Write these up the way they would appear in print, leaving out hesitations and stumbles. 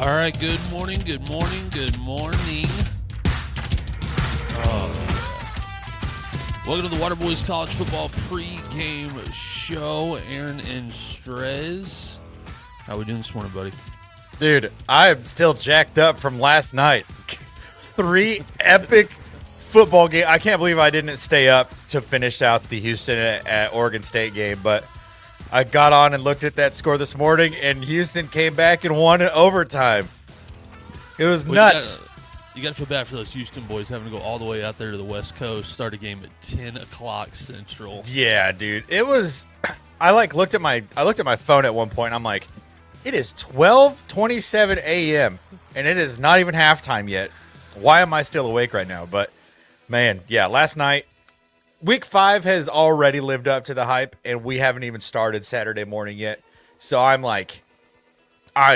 All right, good morning. Oh, yeah. Welcome to the Waterboys College Football Pregame Show. Aaron and Strez. How we doing this morning, buddy? Dude, I'm still jacked up from last night. 3 epic football games. I can't believe I didn't stay up to finish out the Houston at Oregon State game, but I got on and looked at that score this morning, and Houston came back and won in overtime. It was nuts. You got to feel bad for those Houston boys having to go all the way out there to the West Coast, start a game at 10 o'clock Central. Yeah, dude. It was I looked at my phone at one point, and I'm like, it is 12:27 a.m. and it is not even halftime yet. Why am I still awake right now? But man, yeah, last night, Week 5 has already lived up to the hype, and we haven't even started Saturday morning yet. So I'm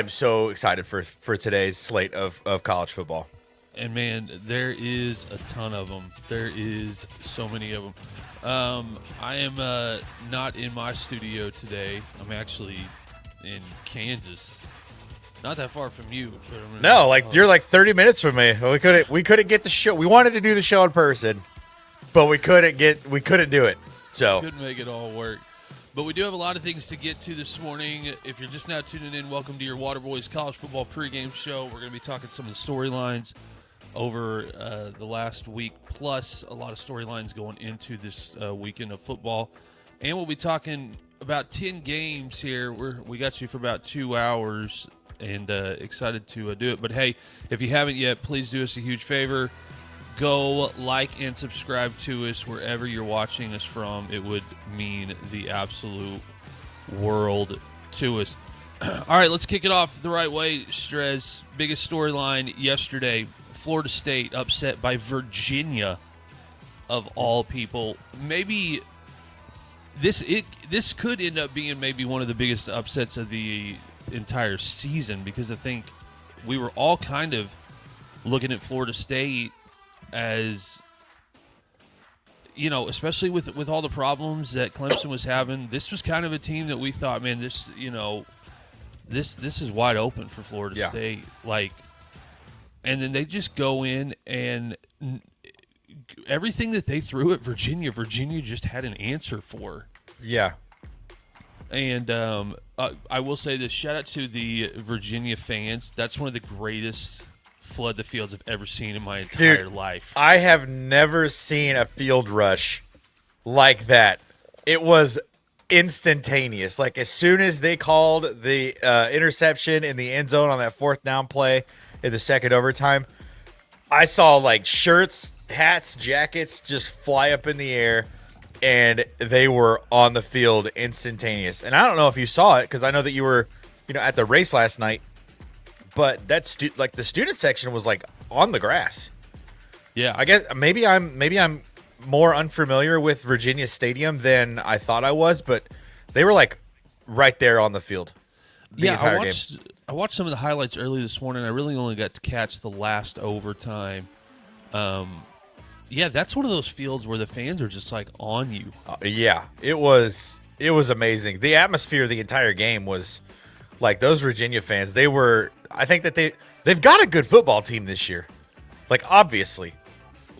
so excited for today's slate of college football. And, man, there is a ton of them. There is so many of them. I am not in my studio today. I'm actually in Kansas. Not that far from you. But You're like 30 minutes from me. We couldn't get the show. We wanted to do the show in person, but we couldn't do it. So couldn't make it all work. But we do have a lot of things to get to this morning. If you're just now tuning in, welcome to your Waterboys College Football Pregame Show. We're going to be talking some of the storylines over the last week, plus a lot of storylines going into this weekend of football. And we'll be talking about 10 games here. We got you for about 2 hours and excited to do it. But, hey, if you haven't yet, please do us a huge favor. Go like and subscribe to us wherever you're watching us from. It would mean the absolute world to us. All right, let's kick it off the right way, Strez. Biggest storyline yesterday, Florida State upset by Virginia, of all people. Maybe this could end up being maybe one of the biggest upsets of the entire season, because I think we were all kind of looking at Florida State as, you know, especially with all the problems that Clemson was having, this was kind of a team that we thought, man, this is wide open for Florida State. And then they just go in and everything that they threw at Virginia just had an answer for. Yeah. And I will say this, shout out to the Virginia fans. That's one of the greatest flood the fields I've ever seen in my entire life. I have never seen a field rush like that. It was instantaneous. Like, as soon as they called the interception in the end zone on that 4th down play in the second overtime, I saw like shirts, hats, jackets just fly up in the air, and they were on the field instantaneous. And I don't know if you saw it, because I know that you were, at the race last night. But that the student section was like on the grass. Yeah, I guess maybe I'm more unfamiliar with Virginia Stadium than I thought I was, but they were like right there on the field the entire game. I watched some of the highlights early this morning. I really only got to catch the last overtime. That's one of those fields where the fans are just like on you. It was amazing. The atmosphere the entire game was like, those Virginia fans, I think that they've got a good football team this year. Like, obviously.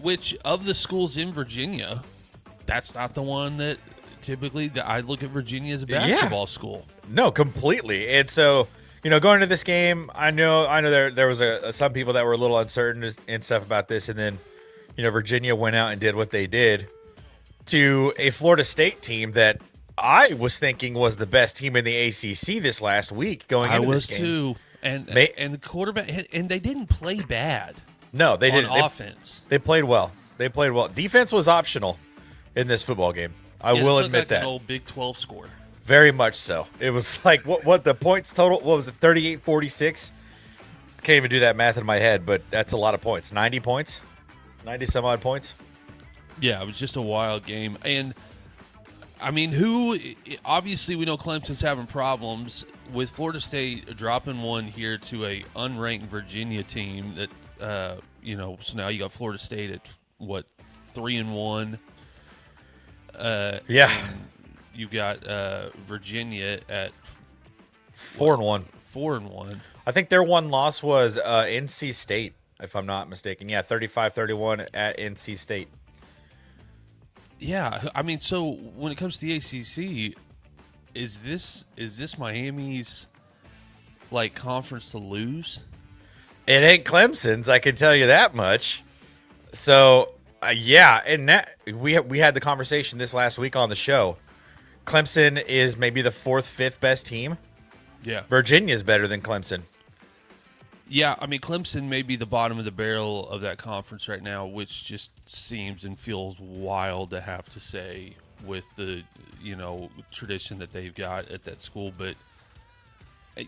Which, of the schools in Virginia, that's not the one that typically I look at Virginia as a basketball school. No, completely. And so, going into this game, I know there was some people that were a little uncertain and stuff about this, and then, Virginia went out and did what they did to a Florida State team that I was thinking was the best team in the ACC this last week going into this game. I was too. And the quarterback, and they didn't play bad. No, they didn't. Offense. They played well. Defense was optional in this football game. I will admit like that. An old Big 12 score. Very much so. It was like, what the points total? What was it, 38-46? I can't even do that math in my head, but that's a lot of points. 90 points? 90-some-odd points? Yeah, it was just a wild game. And, I mean, obviously we know Clemson's having problems. With Florida State dropping one here to a unranked Virginia team that, so now you got Florida State at, 3-1? Yeah. You got Virginia at 4-1. 4-1. I think their one loss was NC State, if I'm not mistaken. Yeah, 35-31 at NC State. Yeah, I mean, so when it comes to the ACC, is this Miami's like conference to lose? It ain't Clemson's, I can tell you that much. So, yeah, and we had the conversation this last week on the show. Clemson is maybe the 4th, 5th best team. Yeah. Virginia's better than Clemson. Yeah, I mean, Clemson may be the bottom of the barrel of that conference right now, which just seems and feels wild to have to say with the, tradition that they've got at that school. But, and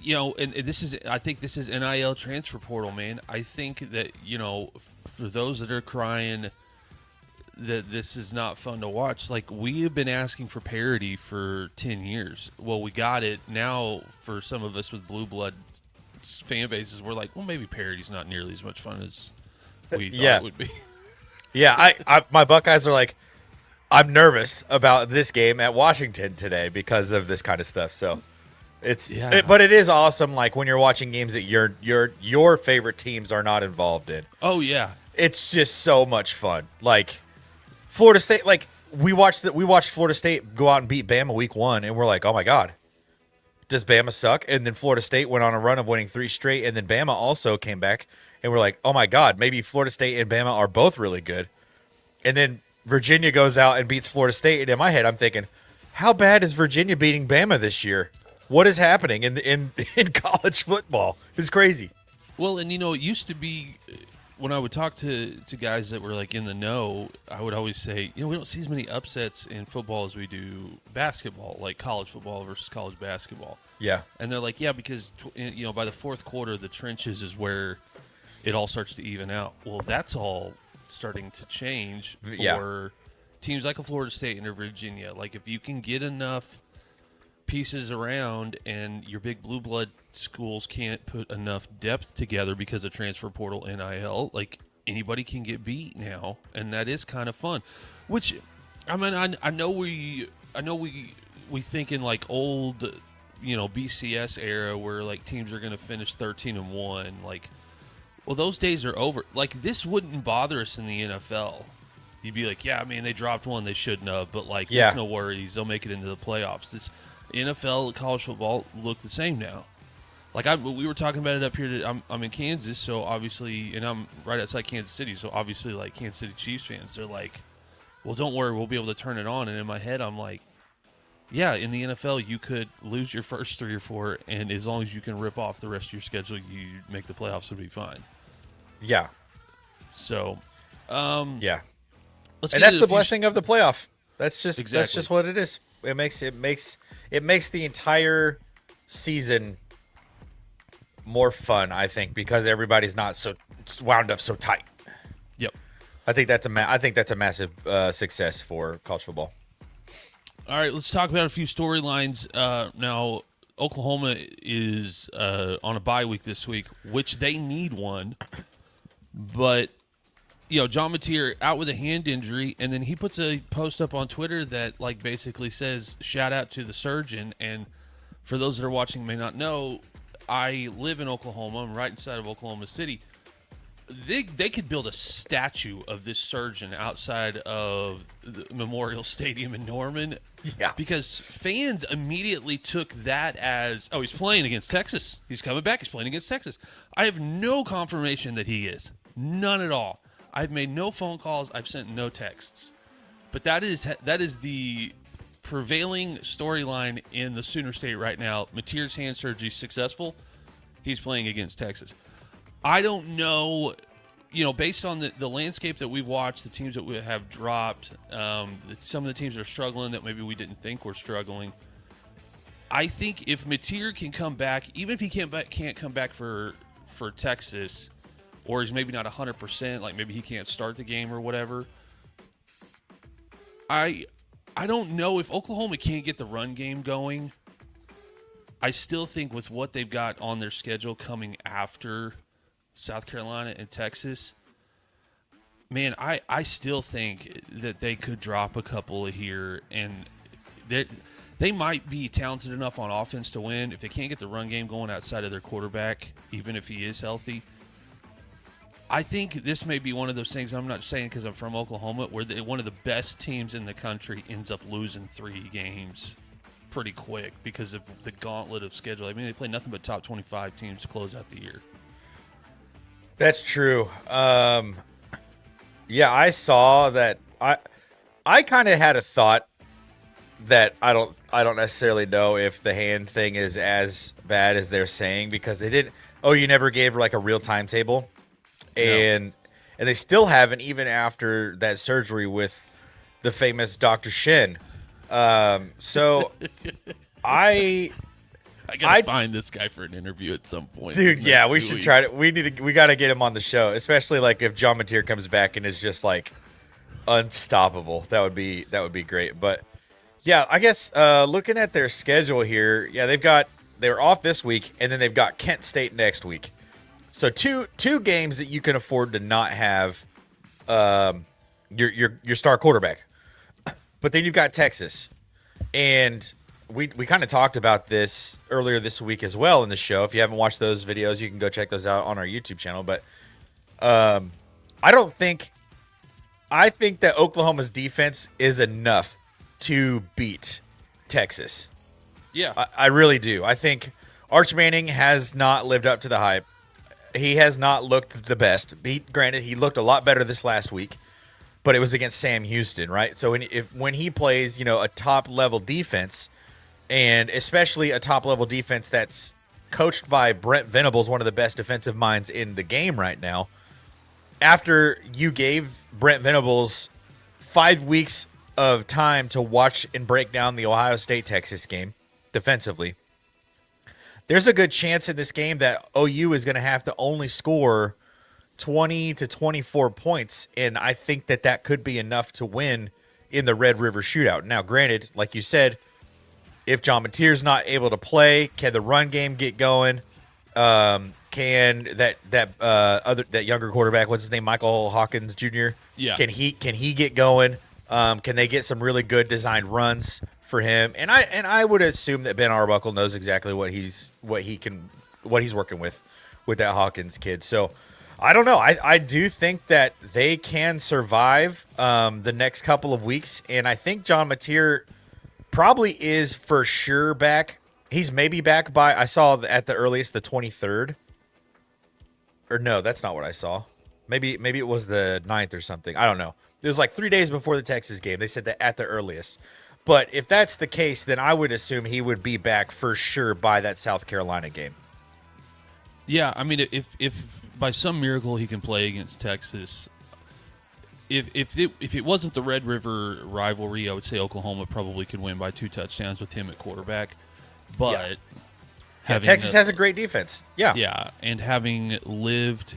I think this is NIL transfer portal, man. I think that, for those that are crying that this is not fun to watch, like, we have been asking for parity for 10 years. Well, we got it. Now, for some of us with blue blood fan bases, we're like, well, maybe parody's not nearly as much fun as we thought it would be. Yeah, I my Buckeyes are like, I'm nervous about this game at Washington today because of this kind of stuff. So but it is awesome. Like when you're watching games that your favorite teams are not involved in. Oh yeah, it's just so much fun. Like Florida State, like we watched Florida State go out and beat Bama week 1, and we're like, oh my god. Does Bama suck? And then Florida State went on a run of winning 3 straight, and then Bama also came back, and we're like, oh my god, maybe Florida State and Bama are both really good. And then Virginia goes out and beats Florida State, and in my head I'm thinking, how bad is Virginia beating Bama this year? What is happening in college football? It's crazy. Well, and it used to be when I would talk to guys that were like in the know, I would always say, we don't see as many upsets in football as we do basketball, like college football versus college basketball. Yeah. And they're like, yeah, because, by the 4th quarter, the trenches is where it all starts to even out. Well, that's all starting to change for teams like a Florida State and a Virginia. Like, if you can get enough pieces around and your big blue blood schools can't put enough depth together because of transfer portal NIL, like anybody can get beat now, and that is kind of fun. Which, I mean, I know we think in like old, BCS era where like teams are going to finish 13-1. Like, well, those days are over. Like, this wouldn't bother us in the NFL. You'd be like, yeah, man, they dropped one they shouldn't have, but like, there's no worries, they'll make it into the playoffs. This NFL college football look the same now. Like we were talking about it up here. I'm in Kansas, so obviously, and I'm right outside Kansas City, so obviously, like Kansas City Chiefs fans, they're like, "Well, don't worry, we'll be able to turn it on." And in my head, I'm like, "Yeah, in the NFL, you could lose your first 3 or 4, and as long as you can rip off the rest of your schedule, you make the playoffs, would be fine." Yeah. So, and that's the blessing of the playoff. That's just what it is. It makes the entire season more fun, I think, because everybody's not so wound up so tight. Yep. I think that's a massive success for college football. All right, let's talk about a few storylines. Now, Oklahoma is on a bye week this week, which they need one. But, John Mateer out with a hand injury, and then he puts a post up on Twitter that, like, basically says, shout out to the surgeon. And for those that are watching may not know, I live in Oklahoma. I'm right inside of Oklahoma City. They could build a statue of this surgeon outside of the Memorial Stadium in Norman. Yeah. Because fans immediately took that as, oh, he's playing against Texas. He's coming back. He's playing against Texas. I have no confirmation that he is. None at all. I've made no phone calls. I've sent no texts. But that is the prevailing storyline in the Sooner State right now. Mateer's hand surgery is successful. He's playing against Texas. I don't know, based on the landscape that we've watched, the teams that we have dropped, some of the teams that are struggling that maybe we didn't think were struggling. I think if Mateer can come back, even if he can't come back for Texas, or he's maybe not 100%, like maybe he can't start the game or whatever, I don't know if Oklahoma can't get the run game going. I still think with what they've got on their schedule coming after South Carolina and Texas, man, I still think that they could drop a couple here, and they might be talented enough on offense to win. If they can't get the run game going outside of their quarterback, even if he is healthy, I think this may be one of those things, I'm not saying because I'm from Oklahoma, where one of the best teams in the country ends up losing 3 games pretty quick because of the gauntlet of schedule. I mean, they play nothing but top 25 teams to close out the year. That's true. Yeah, I saw that. I kind of had a thought that I don't necessarily know if the hand thing is as bad as they're saying, because they didn't. Oh, you never gave like a real timetable, and they still haven't, even after that surgery with the famous Dr. Shin. So I gotta find this guy for an interview at some point, dude. Yeah, we should try to. We gotta get him on the show, especially like if John Mateer comes back and is just like unstoppable. That would be great. But yeah, I guess looking at their schedule here, yeah, they're off this week, and then they've got Kent State next week. So two games that you can afford to not have your star quarterback. But then you've got Texas, and we kind of talked about this earlier this week as well in the show. If you haven't watched those videos, you can go check those out on our YouTube channel. But I think that Oklahoma's defense is enough to beat Texas. Yeah. I really do. I think Arch Manning has not lived up to the hype. He has not looked the best. Granted, he looked a lot better this last week, but it was against Sam Houston, right? So when he plays, a top-level defense, and especially a top-level defense that's coached by Brent Venables, one of the best defensive minds in the game right now, after you gave Brent Venables 5 weeks of time to watch and break down the Ohio State-Texas game defensively, there's a good chance in this game that OU is going to have to only score 20 to 24 points, and I think that could be enough to win in the Red River Shootout. Now, granted, like you said, if John Mateer's not able to play, can the run game get going? Can that younger quarterback, what's his name, Michael Hawkins Jr.? Yeah. Can he get going? Can they get some really good designed runs for him? And I would assume that Ben Arbuckle knows exactly what he's working with that Hawkins kid. So I don't know. I do think that they can survive the next couple of weeks, and I think John Mateer probably is for sure back. He's maybe back by, I saw at the earliest the 23rd. Or no, that's not what I saw. Maybe it was the 9th or something. I don't know. It was like 3 days before the Texas game. They said that at the earliest. But if that's the case, then I would assume he would be back for sure by that South Carolina game. Yeah, I mean, if by some miracle he can play against Texas, if it wasn't the Red River rivalry, I would say Oklahoma probably could win by 2 touchdowns with him at quarterback. But Texas has a great defense. Yeah. Yeah, and having lived,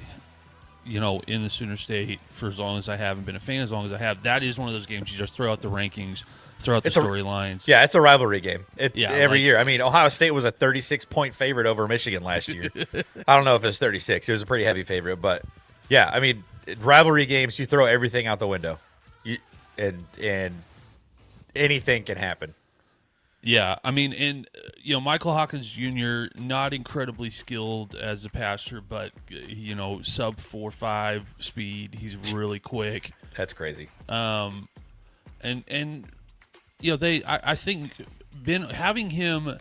in the Sooner State for as long as I have and been a fan as long as I have, that is one of those games you just throw out the rankings, throw out the storylines. Yeah, it's a rivalry game. Every year. I mean, Ohio State was a 36-point favorite over Michigan last year. I don't know if it was 36. It was a pretty heavy favorite. But, yeah, I mean, rivalry games, you throw everything out the window. And anything can happen. Yeah, I mean, and Michael Hawkins Jr., not incredibly skilled as a passer, but sub 4.5 speed. He's really quick. That's crazy. I think having him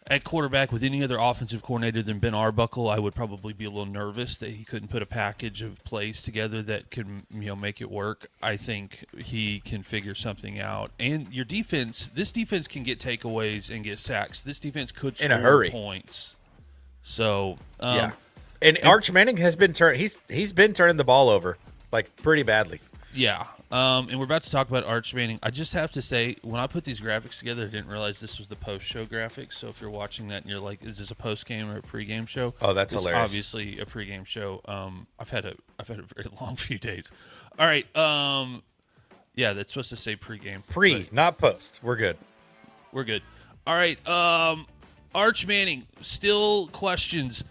at quarterback with any other offensive coordinator than Ben Arbuckle, I would probably be a little nervous that he couldn't put a package of plays together that could, make it work. I think he can figure something out. And your defense, this defense can get takeaways and get sacks. This defense could score in a hurry points. So, yeah. And Arch Manning has been he's been turning the ball over like pretty badly. Yeah. And we're about to talk about Arch Manning. I just have to say, when I put these graphics together, I didn't realize this was the post-show graphics. So if you're watching that and you're like, is this a post-game or a pre-game show? Oh, that's hilarious. Obviously a pre-game show. I've had a very long few days. All right. Yeah, that's supposed to say pre-game. Not post. We're good. We're good. All right. Arch Manning, still questions.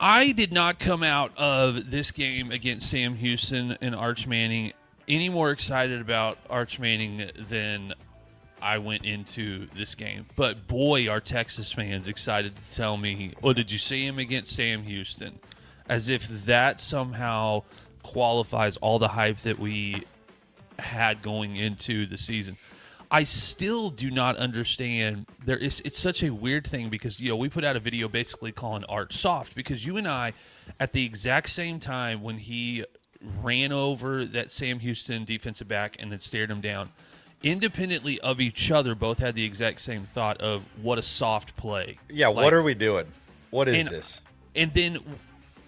I did not come out of this game against Sam Houston and Arch Manning any more excited about Arch Manning than I went into this game. But boy, are Texas fans excited to tell me, "Oh, did you see him against Sam Houston?" As if that somehow qualifies all the hype that we had going into the season. I still do not understand. It's such a weird thing because we put out a video basically calling Art soft because you and I, at the exact same time when he ran over that Sam Houston defensive back and then stared him down, independently of each other, both had the exact same thought of what a soft play. Yeah, what are we doing? What is this? And then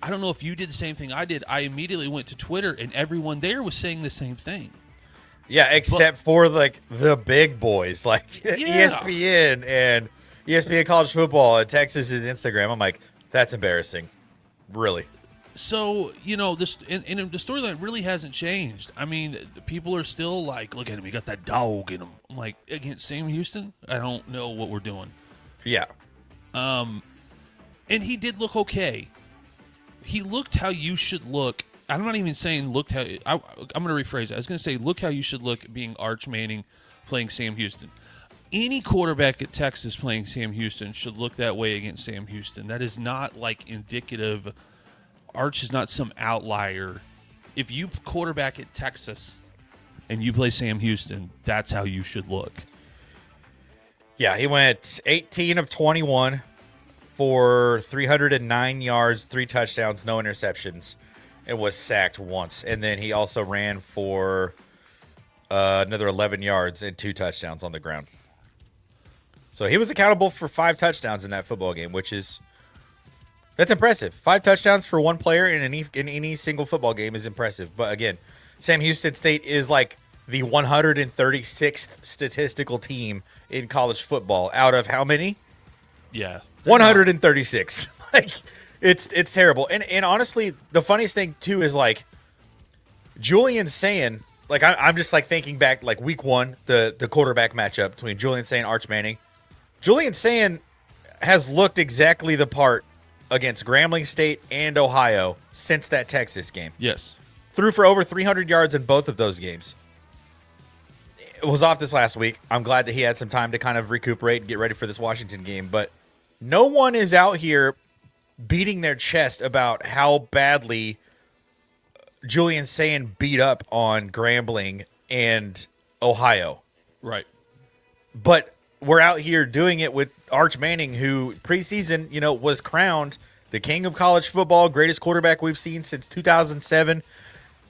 I don't know if you did the same thing I did. I immediately went to Twitter and everyone there was saying the same thing. Yeah, except for like the big boys, like ESPN and ESPN College Football and Texas's Instagram. I'm like, that's embarrassing, really. So this and the storyline really hasn't changed. I mean, the people are still like, look at him, he got that dog in him. I'm like, against Sam Houston, I don't know what we're doing. Yeah. And he did look okay. He looked how you should look. I'm not even saying looked how I'm going to rephrase it. I was going to say look how you should look being Arch Manning playing Sam Houston. Any quarterback at Texas playing Sam Houston should look that way against Sam Houston. That is not like indicative. Arch is not some outlier. If you quarterback at Texas and you play Sam Houston, that's how you should look. Yeah, he went 18 of 21 for 309 yards, 3 touchdowns, no interceptions. And was sacked once. And then he also ran for another 11 yards and 2 touchdowns on the ground. So he was accountable for 5 touchdowns in that football game, that's impressive. 5 touchdowns for one player in any single football game is impressive. But again, Sam Houston State is like the 136th statistical team in college football out of how many? Yeah. 136. Like, It's terrible. And honestly, the funniest thing, too, is, like, Julian saying, like, I'm just, like, thinking back, like, week 1, the quarterback matchup between Julian Sayin and Arch Manning. Julian Sayin has looked exactly the part against Grambling State and Ohio since that Texas game. Yes. Threw for over 300 yards in both of those games. It was off this last week. I'm glad that he had some time to kind of recuperate and get ready for this Washington game. But no one is out here beating their chest about how badly Julian Sayin beat up on Grambling and Ohio. Right. But we're out here doing it with Arch Manning, who preseason, was crowned the king of college football, greatest quarterback we've seen since 2007.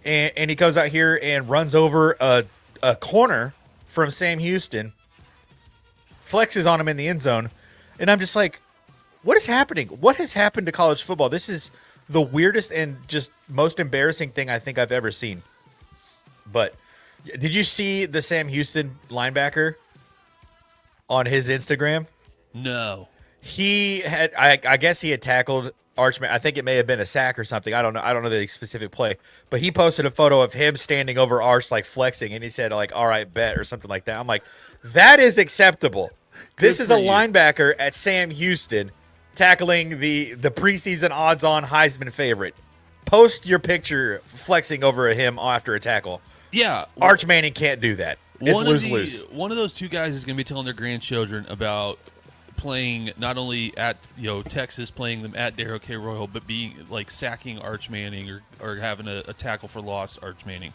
And he goes out here and runs over a corner from Sam Houston, flexes on him in the end zone. And I'm just like, what is happening? What has happened to college football? This is the weirdest and just most embarrassing thing I think I've ever seen. But did you see the Sam Houston linebacker on his Instagram? No. He had, I guess he had tackled Archman. I think it may have been a sack or something. I don't know the specific play. But he posted a photo of him standing over Arch, like flexing, and he said, like, all right, bet, or something like that. I'm like, that is acceptable. This is a linebacker at Sam Houston tackling the preseason odds-on Heisman favorite. Post your picture flexing over him after a tackle. Yeah. Arch Manning can't do that. It's lose-lose. One of those two guys is going to be telling their grandchildren about playing not only at Texas, playing them at Darrell K. Royal, but being like sacking Arch Manning or having a tackle for loss Arch Manning.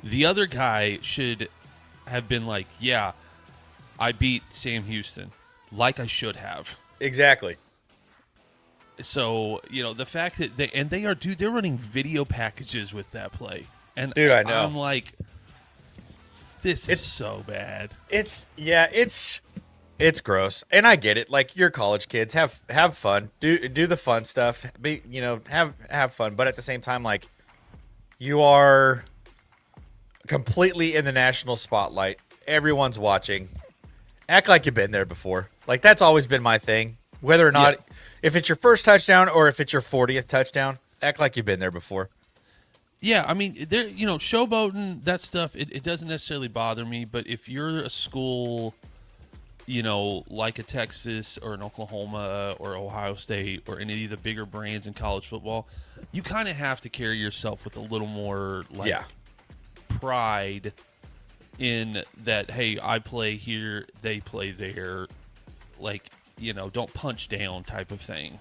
The other guy should have been like, yeah, I beat Sam Houston like I should have. Exactly. So, the fact that they're running video packages with that play. And dude, I know. I'm like, this is so bad. It's gross. And I get it. Like, you're college kids, have fun. Do the fun stuff. Have fun, but at the same time, like, you are completely in the national spotlight. Everyone's watching. Act like you've been there before. Like, that's always been my thing. Whether or not, if it's your first touchdown or if it's your 40th touchdown, act like you've been there before. Yeah, I mean, showboating, that stuff, it doesn't necessarily bother me. But if you're a school, like a Texas or an Oklahoma or Ohio State or any of the bigger brands in college football, you kind of have to carry yourself with a little more, pride in that, hey, I play here, they play there, like, don't punch down type of thing.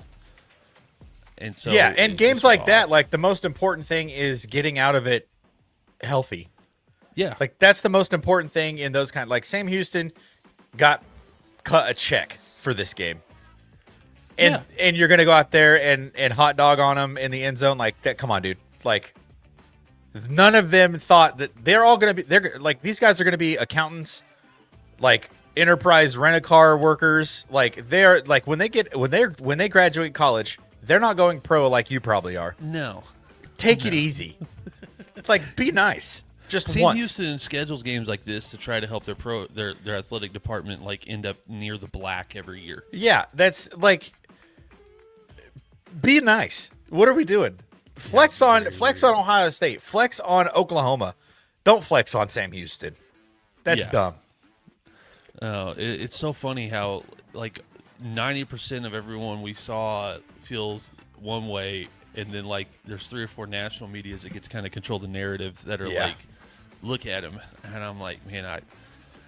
And so yeah, and games like that, like the most important thing is getting out of it healthy. Yeah. Like that's the most important thing in those like Sam Houston got cut a check for this game. And you're going to go out there and hot dog on them in the end zone like that. Come on, dude. Like none of them thought that they're all going to be, they're like, these guys are going to be accountants, like enterprise rent-a-car workers. Like they're like, when they graduate college, they're not going pro like you probably are. No. Take it easy. Like, be nice. Just Sam once. Houston schedules games like this to try to help their athletic department like end up near the black every year. Yeah, that's like, be nice. What are we doing? Flex on Ohio State. Flex on Oklahoma. Don't flex on Sam Houston. That's dumb. It's so funny how like 90% of everyone we saw feels one way, and then like there's 3 or 4 national medias that gets kind of control the narrative that are like, look at him, and I'm like, man,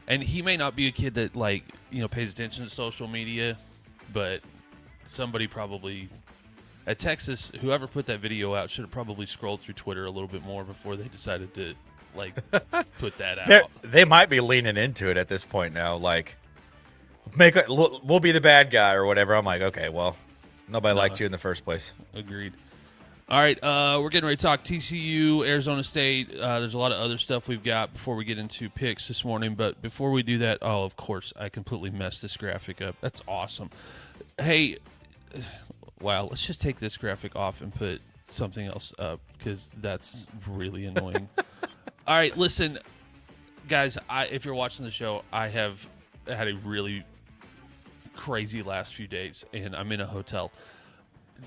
and he may not be a kid that like pays attention to social media, but somebody probably at Texas, whoever put that video out, should have probably scrolled through Twitter a little bit more before they decided to like put that out. They might be leaning into it at this point now, like we'll be the bad guy or whatever. I'm like, okay, well, nobody liked you in the first place. Agreed. All right, we're getting ready to talk TCU, Arizona State. There's a lot of other stuff we've got before we get into picks this morning. But before we do that, of course, I completely messed this graphic up. That's awesome. Hey, wow, let's just take this graphic off and put something else up because that's really annoying. All right, listen, guys, if you're watching the show, I have had a really crazy last few days, and I'm in a hotel.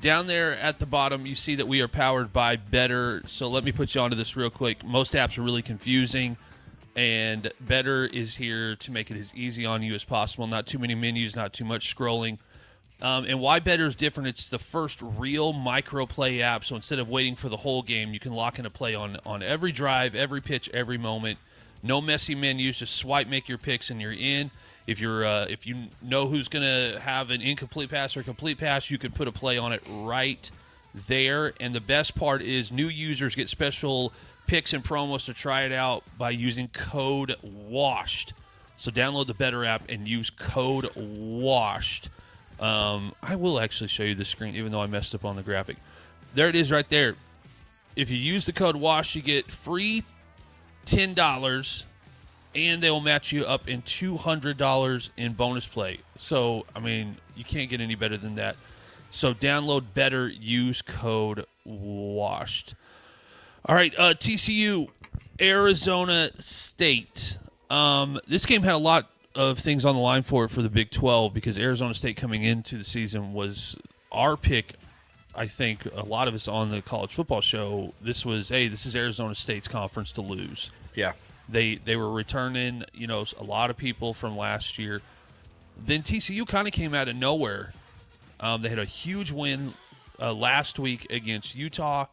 Down there at the bottom, you see that we are powered by Better. So let me put you onto this real quick. Most apps are really confusing, and Better is here to make it as easy on you as possible. Not too many menus, not too much scrolling. And why Better is different, it's the first real micro play app. So instead of waiting for the whole game, you can lock in a play on every drive, every pitch, every moment. No messy menus, just swipe, make your picks, and you're in. If you know who's going to have an incomplete pass or complete pass, you can put a play on it right there. And the best part is new users get special picks and promos to try it out by using code WASHED. So download the Better app and use code WASHED. I will actually show you the screen, even though I messed up on the graphic. There it is right there. If you use the code WASHED, you get free $10. And they will match you up in $200 in bonus play. So, I mean, you can't get any better than that. So, download Better, use code WASHED. All right, TCU, Arizona State. This game had a lot of things on the line for the Big 12 because Arizona State coming into the season was our pick. I think a lot of us on the college football show, this is Arizona State's conference to lose. Yeah. They were returning, a lot of people from last year. Then TCU kind of came out of nowhere. They had a huge win last week against Utah.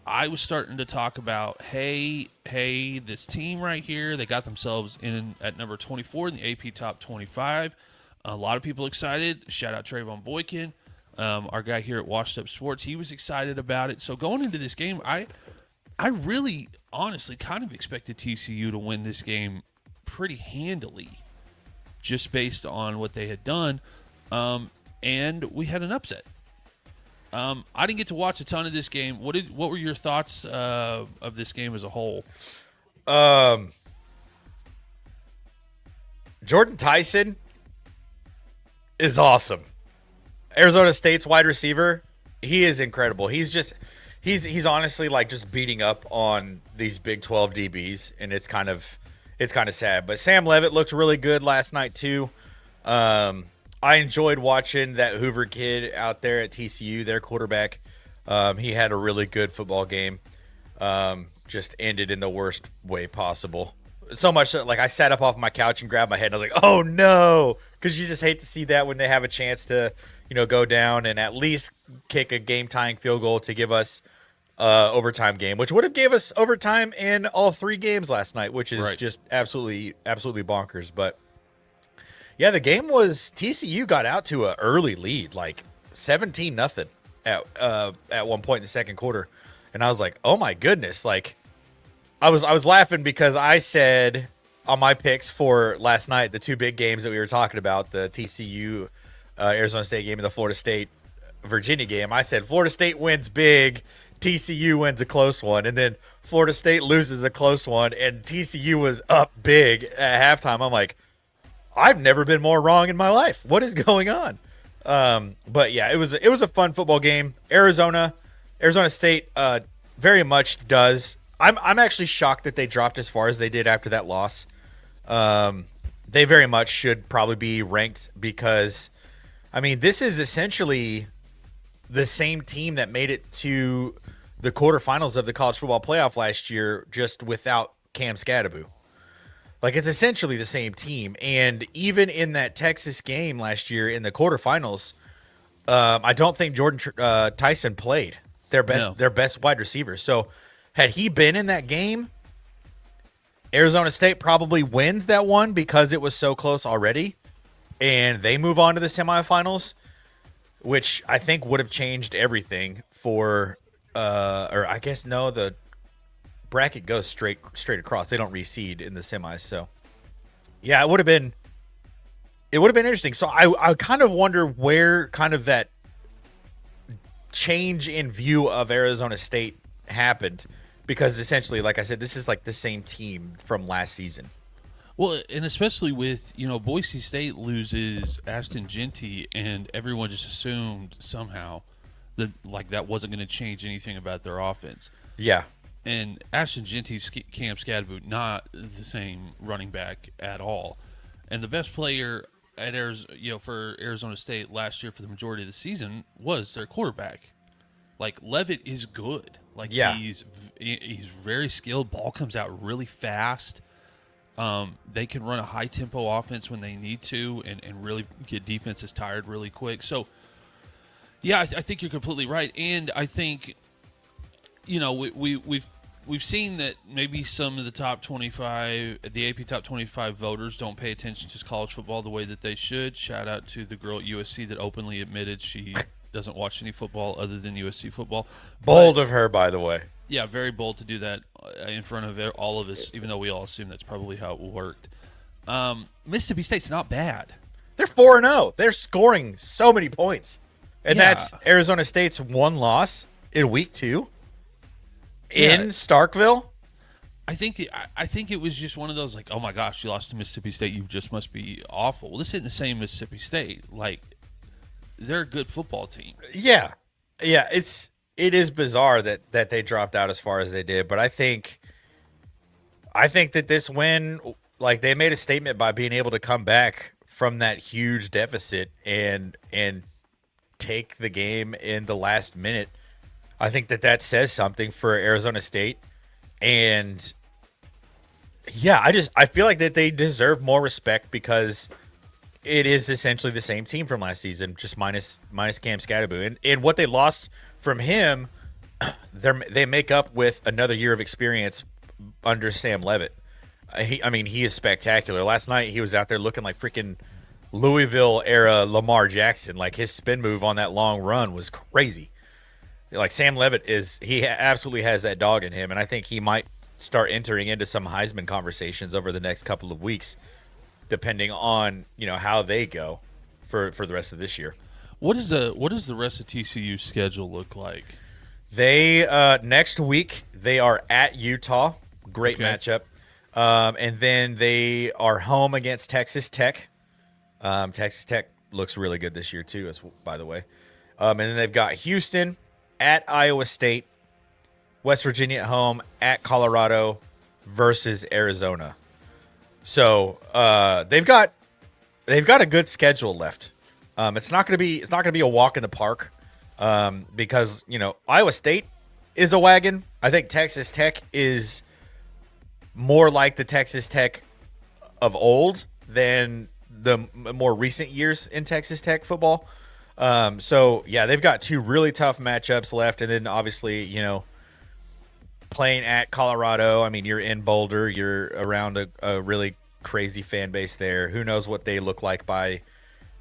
I was starting to talk about, hey, this team right here, they got themselves in at number 24 in the AP Top 25. A lot of people excited. Shout out Trayvon Boykin, our guy here at Washed Up Sports. He was excited about it. So going into this game, I really honestly kind of expected TCU to win this game pretty handily just based on what they had done, and we had an upset. I didn't get to watch a ton of this game. What were your thoughts of this game as a whole? Jordan Tyson is awesome. Arizona State's wide receiver, he is incredible. He's honestly like just beating up on these Big 12 DBs, and it's kind of sad. But Sam Leavitt looked really good last night too. I enjoyed watching that Hoover kid out there at TCU, their quarterback. He had a really good football game. Just ended in the worst way possible. So much that, like, I sat up off my couch and grabbed my head and I was like, oh no, because you just hate to see that when they have a chance to, go down and at least kick a game-tying field goal to give us overtime game, which would have gave us overtime in all 3 games last night, which is Right. just absolutely bonkers. But yeah, the game was TCU got out to an early lead, like 17-0 at one point in the second quarter, and I was like, oh my goodness, like I was laughing because I said on my picks for last night, the 2 big games that we were talking about, the TCU Arizona State game and the Florida State Virginia game, I said Florida State wins big, TCU wins a close one, and then Florida State loses a close one, and TCU was up big at halftime. I'm like, I've never been more wrong in my life. What is going on? But yeah, it was a fun football game. Arizona State very much does. I'm actually shocked that they dropped as far as they did after that loss. They very much should probably be ranked because, I mean, this is essentially the same team that made it to the quarterfinals of the college football playoff last year, just without Cam Scadaboo. Like, it's essentially the same team. And even in that Texas game last year in the quarterfinals, I don't think Jordan Tyson played their best wide receiver. So had he been in that game, Arizona State probably wins that one because it was so close already, and they move on to the semifinals, which I think would have changed everything for, or I guess no, the bracket goes straight across. They don't reseed in the semis, so yeah, it would have been interesting. So I kind of wonder where kind of that change in view of Arizona State happened, because essentially, like I said, this is like the same team from last season. Well, and especially with, Boise State loses Ashton Genty, and everyone just assumed somehow that like that wasn't going to change anything about their offense. Yeah. And Ashton Genty's Cam Scadaboo, not the same running back at all. And the best player at for Arizona State last year for the majority of the season was their quarterback. Like, Levitt is good. Like, yeah. he's very skilled. Ball comes out really fast. They can run a high tempo offense when they need to, and really get defenses tired really quick. So, yeah, I think you're completely right. And I think, we've seen that maybe some of the top 25, the AP top 25 voters don't pay attention to college football the way that they should. Shout out to the girl at USC that openly admitted she doesn't watch any football other than USC football. Bold of her, by the way. Yeah, very bold to do that in front of all of us, even though we all assume that's probably how it worked. Mississippi State's not bad. They're 4-0. They're scoring so many points. And Yeah. that's Arizona State's one loss in week 2 in Starkville. I think it was just one of those, like, oh my gosh, you lost to Mississippi State, you just must be awful. Well, this isn't the same Mississippi State. Like, they're a good football team. Yeah. Yeah, it is bizarre that they dropped out as far as they did, but I think that this win, like, they made a statement by being able to come back from that huge deficit and take the game in the last minute. I think that says something for Arizona State. And yeah, I feel like that they deserve more respect because it is essentially the same team from last season, just minus Cam Scadaboo. And what they lost from him, they make up with another year of experience under Sam Levitt. He is spectacular. Last night he was out there looking like freaking Louisville era Lamar Jackson. Like, his spin move on that long run was crazy. Like, Sam Levitt he absolutely has that dog in him, and I think he might start entering into some Heisman conversations over the next couple of weeks, depending on how they go for the rest of this year. What does the rest of TCU's schedule look like? They next week they are at Utah, great matchup, and then they are home against Texas Tech. Texas Tech looks really good this year too, by the way. And then they've got Houston at Iowa State, West Virginia at home, at Colorado versus Arizona. So they've got a good schedule left. It's not going to be a walk in the park because Iowa State is a wagon. I think Texas Tech is more like the Texas Tech of old than the more recent years in Texas Tech football. So yeah, they've got 2 really tough matchups left, and then obviously playing at Colorado. I mean, you're in Boulder. You're around a really crazy fan base there. Who knows what they look like by,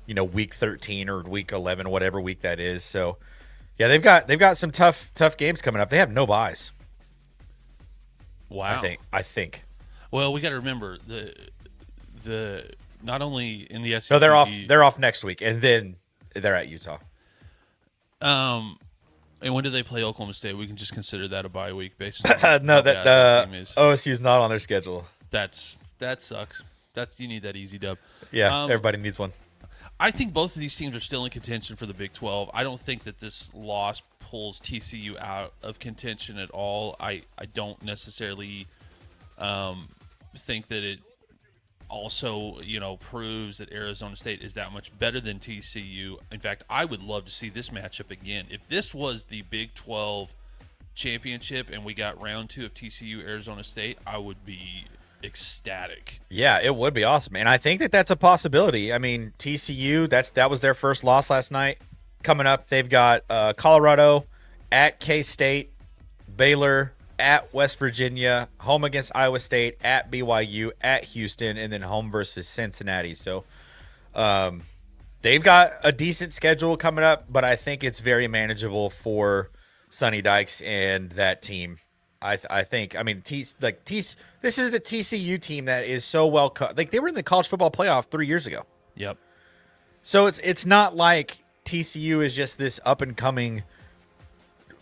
week 13 or week 11, whatever week that is. So, yeah, they've got some tough games coming up. They have no buys. Wow. I think. Well, we got to remember the not only in the SEC. No, they're off next week, and then they're at Utah. And when do they play Oklahoma State? We can just consider that a bye week based on no, that team is. OSU's not on their schedule. That sucks. You need that easy dub. Yeah, everybody needs one. I think both of these teams are still in contention for the Big 12. I don't think that this loss pulls TCU out of contention at all. I don't necessarily think that it also, proves that Arizona State is that much better than TCU. In fact, I would love to see this matchup again. If this was the Big 12 championship and we got round 2 of TCU Arizona State, I would be ecstatic. Yeah, it would be awesome. And I think that that's a possibility. I mean, TCU, that was their first loss last night. Coming up, they've got Colorado, at K-State, Baylor, at West Virginia, home against Iowa State, at BYU, at Houston, and then home versus Cincinnati. So they've got a decent schedule coming up, but I think it's very manageable for Sonny Dykes and that team. I think. I mean, this is the TCU team that is so well they were in the college football playoff 3 years ago. Yep. So it's not like TCU is just this up and coming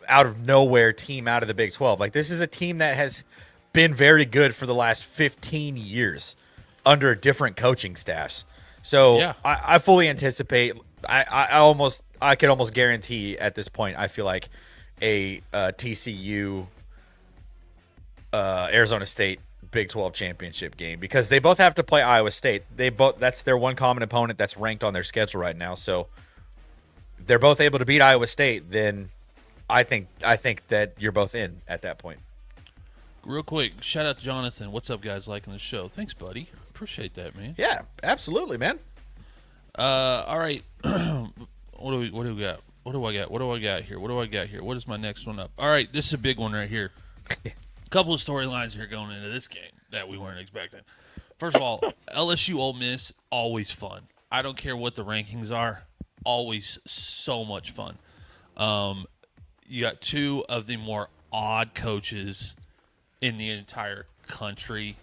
out of nowhere team out of the Big 12. Like, this is a team that has been very good for the last 15 years under different coaching staffs. So yeah. I fully anticipate. I could almost guarantee at this point. I feel like a TCU Arizona State Big 12 championship game, because they both have to play Iowa State. That's their one common opponent that's ranked on their schedule right now. So if they're both able to beat Iowa State, then I think that you're both in at that point. Real quick, shout out to Jonathan. What's up, guys? Liking the show. Thanks, buddy. Appreciate that, man. Yeah, absolutely, man. All right. What do we got? What do I got here? What is my next one up? All right, this is a big one right here. A couple of storylines here going into this game that we weren't expecting. First of all, LSU Ole Miss, always fun. I don't care what the rankings are. Always so much fun. You got two of the more odd coaches in the entire country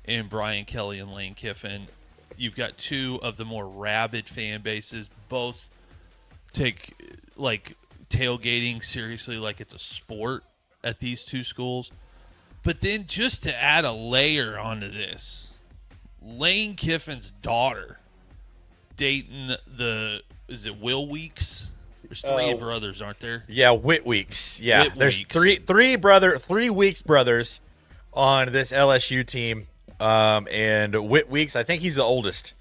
in Brian Kelly and Lane Kiffin. You've got two of the more rabid fan bases. Both take tailgating seriously like it's a sport at these two schools. But then just to add a layer onto this, Lane Kiffin's daughter dating is it Will Weeks? There's three brothers, aren't there? Yeah, Whit Weeks. Yeah, there's Weeks. three Weeks brothers on this LSU team. And Whit Weeks, I think he's the oldest,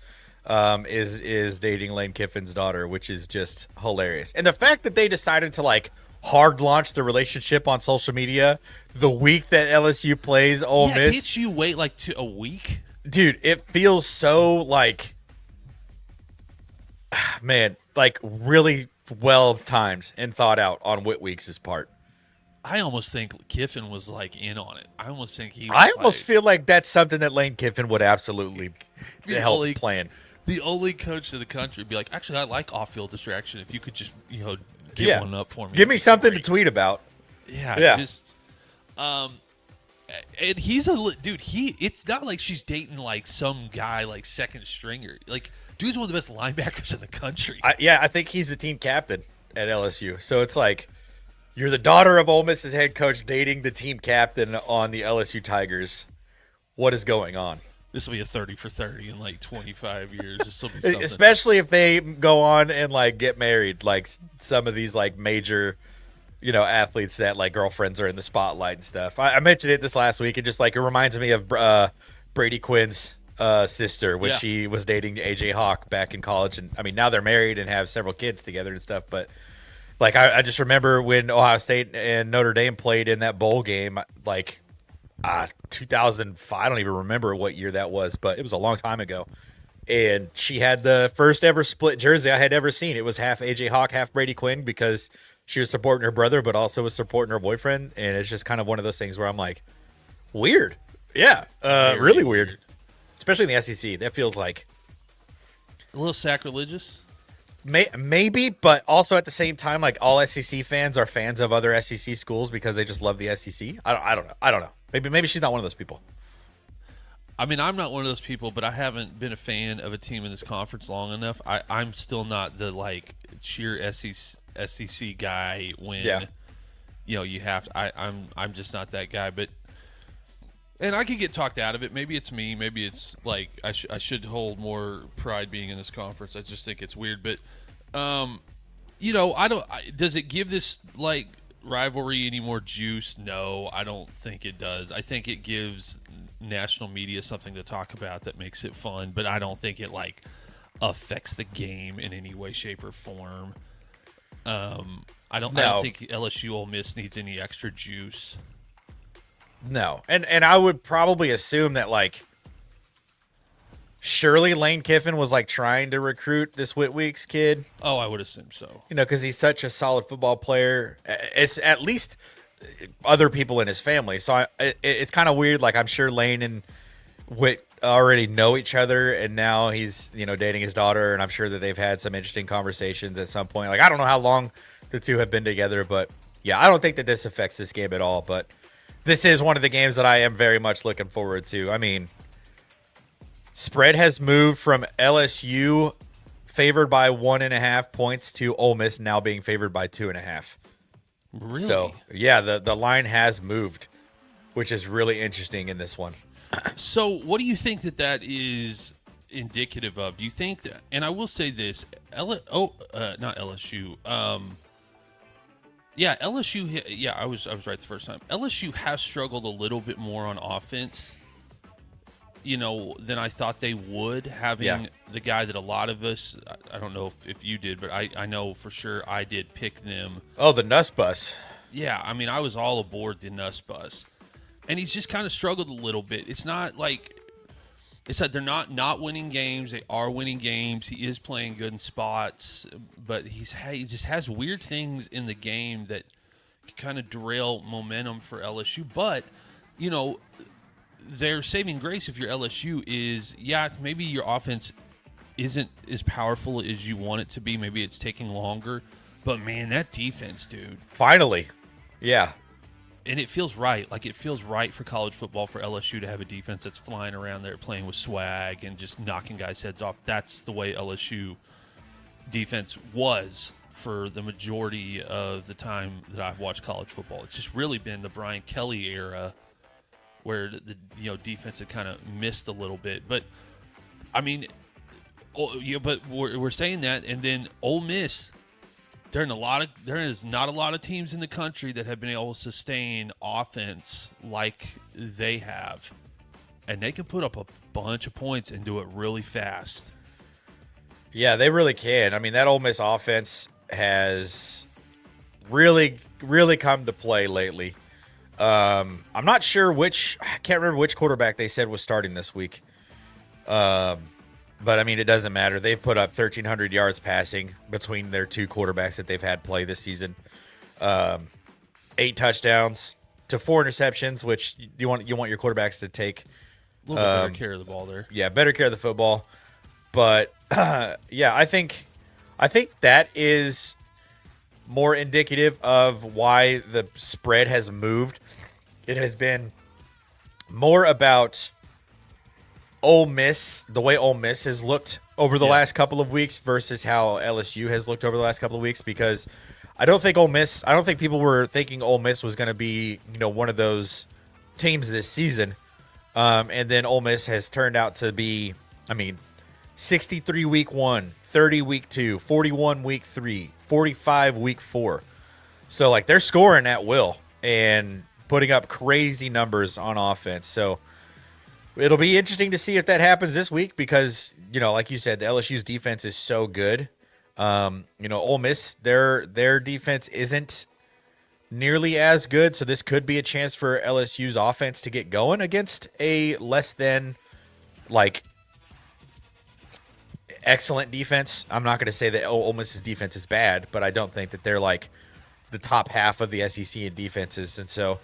is dating Lane Kiffin's daughter, which is just hilarious. And the fact that they decided to hard launch the relationship on social media the week that LSU plays Ole Miss. Can't you wait a week? Dude, it feels so really well timed and thought out on Whit Weeks' part. I almost think Kiffin was in on it. I almost think he was I almost feel like that's something that Lane Kiffin would absolutely help plan. The only coach in the country would be like, actually, I like off-field distraction. If you could just, give one up for me. Give me something to tweet about. Yeah. Just and he's it's not like she's dating some guy second stringer. Dude's one of the best linebackers in the country. I think he's the team captain at LSU. So it's you're the daughter of Ole Miss's head coach dating the team captain on the LSU Tigers. What is going on? This will be a 30 for 30 in 25 years. This will be something. Especially if they go on and get married, some of these major, athletes that girlfriends are in the spotlight and stuff. I mentioned it this last week. It just it reminds me of Brady Quinn's sister when she was dating AJ Hawk back in college, and I mean now they're married and have several kids together and stuff. But I just remember when Ohio State and Notre Dame played in that bowl game, 2005. I don't even remember what year that was, but it was a long time ago. And she had the first ever split jersey I had ever seen. It was half AJ Hawk, half Brady Quinn, because she was supporting her brother, but also was supporting her boyfriend. And it's just kind of one of those things where I'm like, weird. Yeah, really weird. Especially in the SEC. That feels like a little sacrilegious. Maybe, but also at the same time, like all SEC fans are fans of other SEC schools because they just love the SEC. I don't know. Maybe she's not one of those people. I mean, I'm not one of those people, but I haven't been a fan of a team in this conference long enough. I'm still not the like sheer SEC guy when you have to. I'm just not that guy. But and I could get talked out of it. Maybe it's me. Maybe it's like I should hold more pride being in this conference. I just think it's weird. But I don't. Does it give this like rivalry any more juice? No, I don't think it does. I think it gives national media something to talk about that makes it fun, but I don't think it like affects the game in any way, shape, or form. I don't think LSU Ole Miss needs any extra juice. No, and I would probably assume that like surely Lane Kiffin was like trying to recruit this Whitweeks kid. Oh, I would assume so. Because he's such a solid football player. It's at least other people in his family. So it's kind of weird. Like I'm sure Lane and Whit already know each other, and now he's dating his daughter, and I'm sure that they've had some interesting conversations at some point. Like I don't know how long the two have been together, but yeah, I don't think that this affects this game at all. But this is one of the games that I am very much looking forward to. I mean, spread has moved from LSU favored by 1.5 points to Ole Miss now being favored by 2.5. Really? So, yeah, the line has moved, which is really interesting in this one. So, what do you think that is indicative of? Do you think that, and I will say this, not LSU. LSU. Yeah, I was right the first time. LSU has struggled a little bit more on offense, than I thought they would, having the guy that a lot of us, I don't know if you did, but I know for sure I did pick them. Oh, the Nuss Bus. Yeah, I mean, I was all aboard the Nuss Bus. And he's just kind of struggled a little bit. It's not like it's that they're not winning games. They are winning games. He is playing good in spots, but he just has weird things in the game that kind of derail momentum for LSU. But, their saving grace if you're LSU is, maybe your offense isn't as powerful as you want it to be. Maybe it's taking longer. But, man, that defense, dude. Finally. Yeah. And it feels right. Like, it feels right for college football for LSU to have a defense that's flying around there playing with swag and just knocking guys' heads off. That's the way LSU defense was for the majority of the time that I've watched college football. It's just really been the Brian Kelly era where the defense had kind of missed a little bit. But, I mean, but we're saying that, and then Ole Miss – there is not a lot of teams in the country that have been able to sustain offense like they have. And they can put up a bunch of points and do it really fast. Yeah, they really can. I mean, that Ole Miss offense has really, really come to play lately. I'm not sure I can't remember which quarterback they said was starting this week. But, I mean, it doesn't matter. They've put up 1,300 yards passing between their two quarterbacks that they've had play this season. 8 touchdowns to 4 interceptions, which you want your quarterbacks to take. A little bit better care of the ball there. Yeah, better care of the football. But, I think that is more indicative of why the spread has moved. It has been more about Ole Miss, the way Ole Miss has looked over the last couple of weeks versus how LSU has looked over the last couple of weeks, because I don't think people were thinking Ole Miss was going to be, one of those teams this season. And then Ole Miss has turned out to be, 63 week 1, 30 week 2, 41 week 3, 45 week 4. So like they're scoring at will and putting up crazy numbers on offense. So it'll be interesting to see if that happens this week because, like you said, the LSU's defense is so good. Ole Miss, their defense isn't nearly as good, so this could be a chance for LSU's offense to get going against a less than, excellent defense. I'm not going to say that Ole Miss's defense is bad, but I don't think that they're, the top half of the SEC in defenses, and so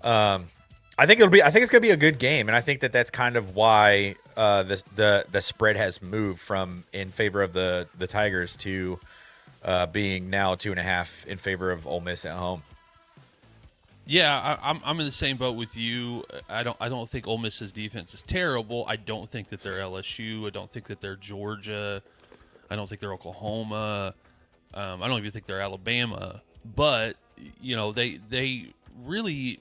I think it's gonna be a good game, and I think that's kind of why the spread has moved from in favor of the Tigers to being now 2.5 in favor of Ole Miss at home. Yeah, I'm in the same boat with you. I don't think Ole Miss's defense is terrible. I don't think that they're LSU. I don't think that they're Georgia. I don't think they're Oklahoma. I don't even think they're Alabama. But they really.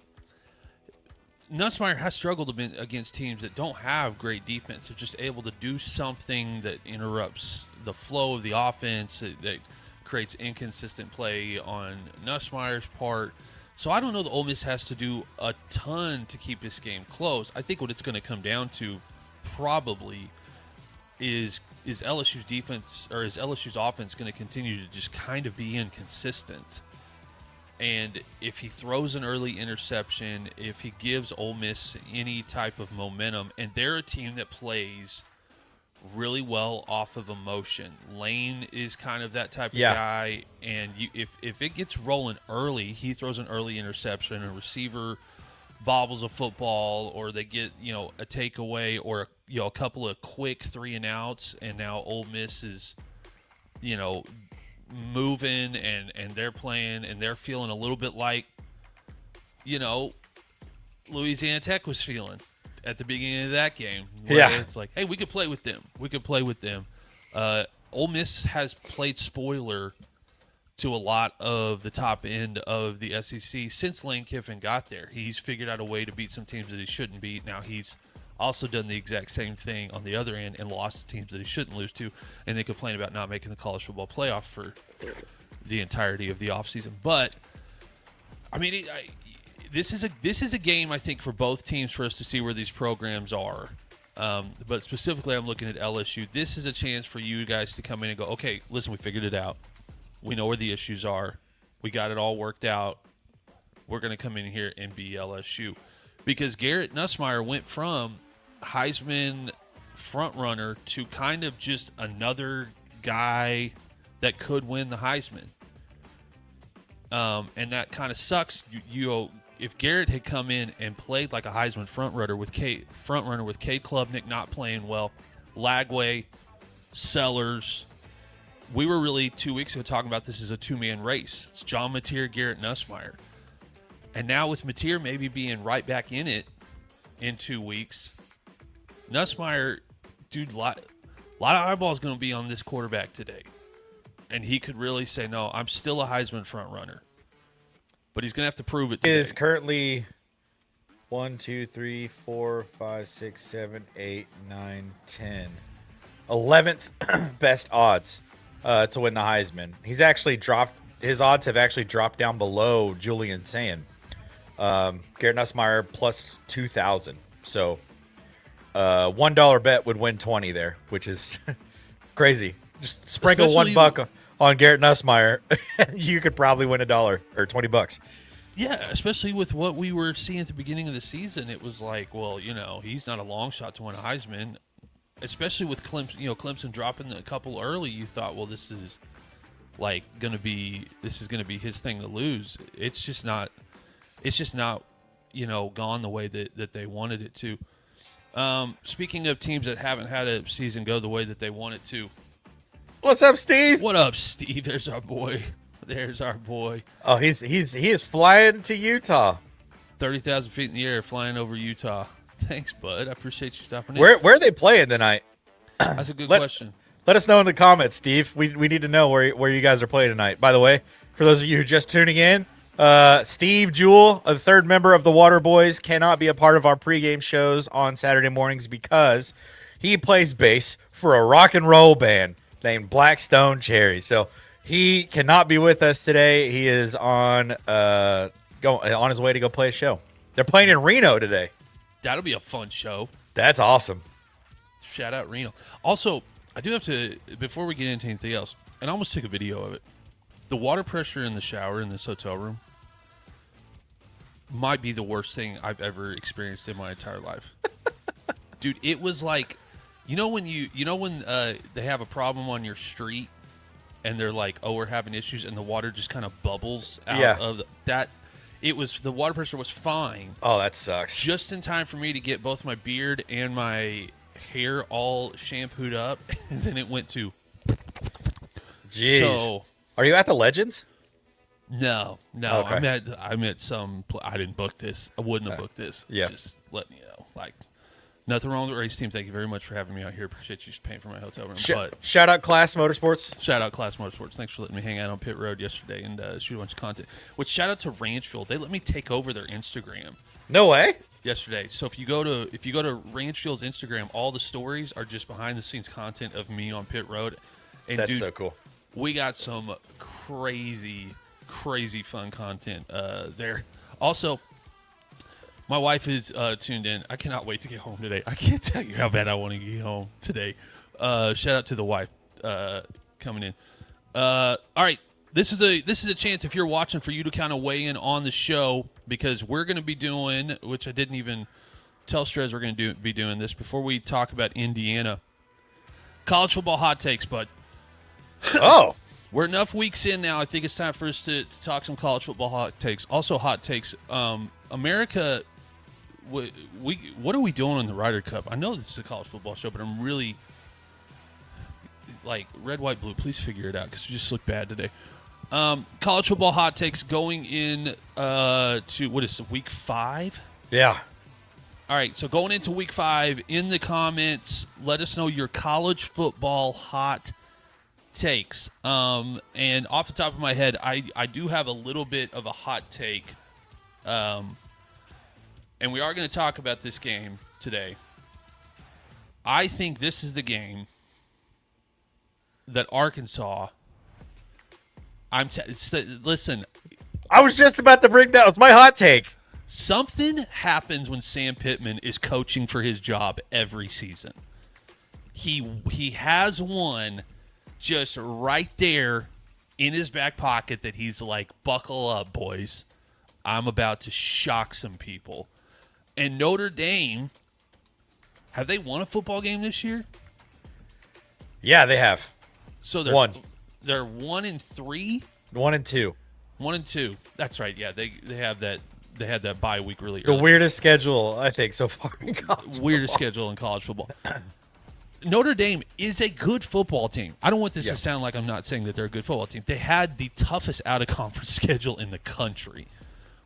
Nussmeier has struggled against teams that don't have great defense. They're just able to do something that interrupts the flow of the offense, that creates inconsistent play on Nussmeier's part. So I don't know that Ole Miss has to do a ton to keep this game close. I think what it's going to come down to probably is LSU's defense, or is LSU's offense going to continue to just kind of be inconsistent? And if he throws an early interception, if he gives Ole Miss any type of momentum, and they're a team that plays really well off of emotion. Lane is kind of that type of guy, and if it gets rolling early, he throws an early interception, a receiver bobbles a football, or they get a takeaway, or a couple of quick 3-and-outs, and now Ole Miss is moving and they're playing and they're feeling a little bit like Louisiana Tech was feeling at the beginning of that game. It's like, hey, we could play with them. Ole Miss has played spoiler to a lot of the top end of the SEC since Lane Kiffin got there. He's figured out a way to beat some teams that he shouldn't beat. Now he's also done the exact same thing on the other end and lost to teams that he shouldn't lose to, and they complain about not making the college football playoff for the entirety of the offseason. But I mean, this is a game, I think, for both teams for us to see where these programs are. But specifically, I'm looking at LSU. This is a chance for you guys to come in and go, okay, listen, we figured it out. We know where the issues are. We got it all worked out. We're going to come in here and be LSU. Because Garrett Nussmeier went from Heisman frontrunner to kind of just another guy that could win the Heisman. And that kind of sucks. If Garrett had come in and played like a Heisman frontrunner with Cade Klubnik not playing well, Lagway, Sellers, we were really 2 weeks ago talking about this as a two-man race. It's John Mateer, Garrett Nussmeier. And now with Mateer maybe being right back in it in 2 weeks, Nussmeier, dude, a lot of eyeballs going to be on this quarterback today. And he could really say, no, I'm still a Heisman front runner. But he's going to have to prove it today. It is currently 1, 2, 3, 4, 5, 6, 7, 8, 9, 10. 11th best odds to win the Heisman. His odds have actually dropped down below Julian Sand. Garrett Nussmeier plus 2,000. So $1 bet would win 20 there, which is crazy. Just sprinkle $1 on Garrett Nussmeier, you could probably win $1 or $20. Yeah, especially with what we were seeing at the beginning of the season. It was like, well, he's not a long shot to win a Heisman. Especially with Clemson dropping a couple early, you thought, well, this is gonna be his thing to lose. It's just not gone the way that they wanted it to. Speaking of teams that haven't had a season go the way that they want it to. What's up, Steve? What up, Steve? There's our boy. Oh, he is flying to Utah. 30,000 feet in the air, flying over Utah. Thanks, bud. I appreciate you stopping in. Where are they playing tonight? That's a good question. Let us know in the comments, Steve. We need to know where you guys are playing tonight. By the way, for those of you who are just tuning in, Steve Jewell, a third member of the Waterboys, cannot be a part of our pregame shows on Saturday mornings because he plays bass for a rock and roll band named Blackstone Cherry. So he cannot be with us today. He is on his way to go play a show. They're playing in Reno today. That'll be a fun show. That's awesome. Shout out Reno. Also, I do have to, before we get into anything else, and I almost took a video of it, the water pressure in the shower in this hotel room might be the worst thing I've ever experienced in my entire life. Dude, it was like, when they have a problem on your street and they're like, "Oh, we're having issues," and the water just kind of bubbles out Yeah. of that. It was the water pressure was fine, Oh, that sucks. just in time for me to get both my beard and my hair all shampooed up, and then it went to. Jeez. So, Are you at the Legends? no. Okay. I'm at some. I didn't book this. I wouldn't have booked this. Yeah. Just letting you know, like. Nothing wrong with the race team. Thank you very much for having me out here. Appreciate you just paying for my hotel room. But Shout out Class Motorsports. shout out Class Motorsports. Thanks for letting me hang out on pit road yesterday and shoot a bunch of content. Which shout out to Ranchville. They let me take over their Instagram No way. yesterday. So if you go to Ranchville's Instagram, all the stories are just behind the scenes content of me on pit road. And That's dude, so cool. we got some crazy fun content there. Also, my wife is tuned in. I cannot wait to get home today. I can't tell you how bad I want to get home today. Shout out to the wife coming in. All right, this is a chance if you're watching for you to kind of weigh in on the show, because we're going to be doing, which I didn't even tell Strez we're going to be doing this before we talk about Indiana. College football hot takes, bud. Oh. We're enough weeks in now. I think it's time for us to talk some college football hot takes. Also, hot takes. America, what are we doing on the Ryder Cup? I know this is a college football show, but I'm really like red, white, blue. Please figure it out because we just look bad today. College football hot takes going in to what is it, week 5? Yeah. All right, so going into week 5, in the comments, let us know your college football hot takes. And off the top of my head, I do have a little bit of a hot take. And we are going to talk about this game today. I think this is the game that Arkansas. Listen. I was just about to bring that. It was my hot take. Something happens when Sam Pittman is coaching for his job every season. He has one just right there in his back pocket that he's like, buckle up, boys. I'm about to shock some people. And Notre Dame, have they won a football game this year? Yeah, they have. So they're 1-3? 1-2. 1-2. That's right. Yeah, they have that. They had that bye week really The early. weirdest schedule, I think, so far in college. Weirdest schedule in college football. Notre Dame is a good football team. I don't want this to sound like I'm not saying that they're a good football team. They had the toughest out-of-conference schedule in the country,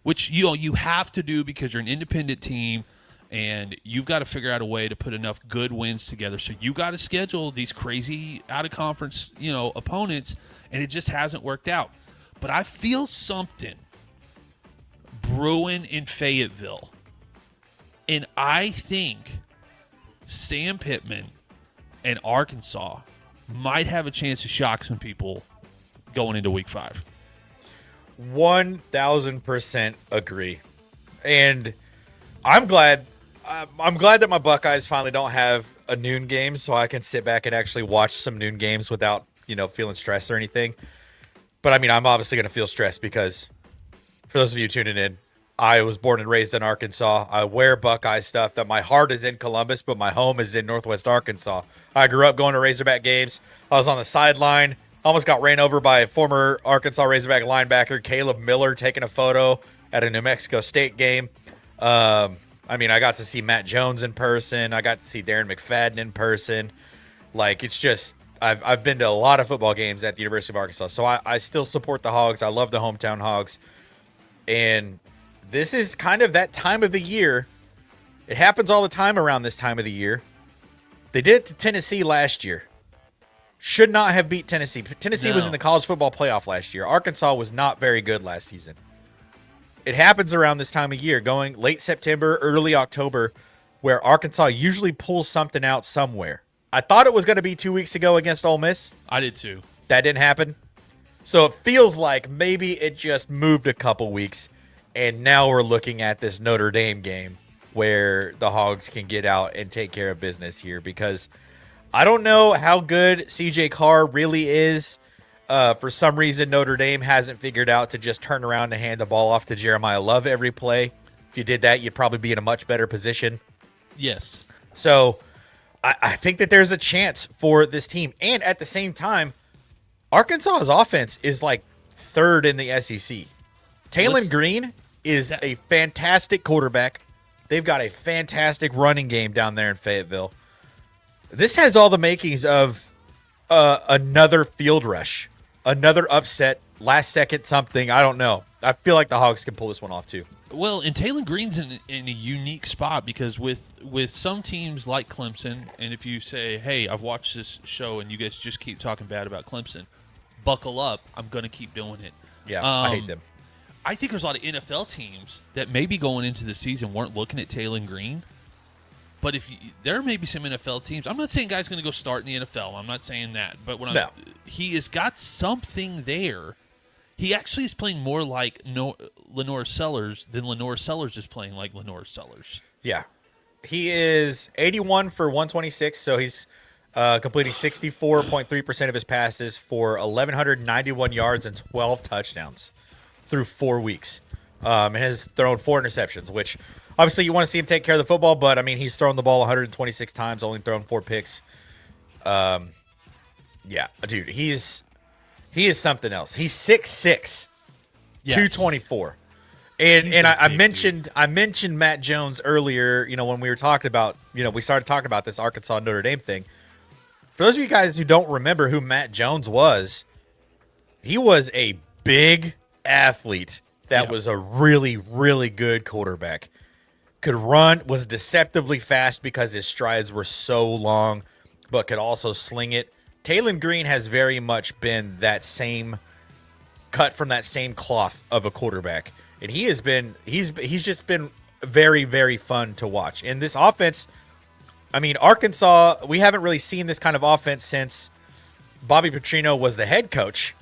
which you have to do because you're an independent team, and you've got to figure out a way to put enough good wins together. So you got to schedule these crazy out-of-conference, opponents, and it just hasn't worked out. But I feel something brewing in Fayetteville, and I think Sam Pittman and Arkansas might have a chance to shock some people going into week 5. 1,000% agree. And I'm glad that my Buckeyes finally don't have a noon game, so I can sit back and actually watch some noon games without, feeling stressed or anything. But I mean, I'm obviously going to feel stressed because, for those of you tuning in, I was born and raised in Arkansas. I wear Buckeye stuff. That my heart is in Columbus, but my home is in Northwest Arkansas. I grew up going to Razorback games. I was on the sideline. Almost got ran over by a former Arkansas Razorback linebacker, Caleb Miller, taking a photo at a New Mexico State game. I got to see Matt Jones in person. I got to see Darren McFadden in person. Like, it's just, I've been to a lot of football games at the University of Arkansas. So I still support the Hogs. I love the hometown Hogs. And this is kind of that time of the year. It happens all the time around this time of the year. They did it to Tennessee last year. Should not have beat Tennessee. Tennessee was in the college football playoff last year. Arkansas was not very good last season. It happens around this time of year, going late September, early October, where Arkansas usually pulls something out somewhere. I thought it was going to be 2 weeks ago against Ole Miss. I did too. That didn't happen. So it feels like maybe it just moved a couple weeks, and now we're looking at this Notre Dame game where the Hogs can get out and take care of business here, because I don't know how good CJ Carr really is. For some reason, Notre Dame hasn't figured out to just turn around and hand the ball off to Jeremiah Love every play. If you did that, you'd probably be in a much better position. Yes. So I think that there's a chance for this team. And at the same time, Arkansas's offense is like third in the SEC. Taylon Listen- Green is a fantastic quarterback. They've got a fantastic running game down there in Fayetteville. This has all the makings of another field rush, another upset, last second something. I don't know. I feel like the Hogs can pull this one off too. Well, and Taylon Green's in a unique spot because with some teams like Clemson, and if you say, hey, I've watched this show and you guys just keep talking bad about Clemson, buckle up. I'm going to keep doing it. Yeah, I hate them. I think there's a lot of NFL teams that maybe going into the season weren't looking at Taylon Green. But there may be some NFL teams. I'm not saying guy's going to go start in the NFL. I'm not saying that. But he has got something there. He actually is playing more like Lenore Sellers than Lenore Sellers is playing like Lenore Sellers. Yeah. He is 81 for 126, so he's completing 64.3% of his passes for 1,191 yards and 12 touchdowns through 4 weeks. And has thrown 4 interceptions, which obviously you want to see him take care of the football, but, I mean, he's thrown the ball 126 times, only thrown 4 picks. Yeah, dude, he is something else. He's 6'6", Yeah. 224. And I big mentioned Matt Jones earlier, when we were talking about, we started talking about this Arkansas Notre Dame thing. For those of you guys who don't remember who Matt Jones was, he was a big athlete that was a really, really good quarterback. Could run, was deceptively fast because his strides were so long, but could also sling it. Taylon Green has very much been that same cut from that same cloth of a quarterback. And he's just been very, very fun to watch. And this offense, I mean, Arkansas, we haven't really seen this kind of offense since Bobby Petrino was the head coach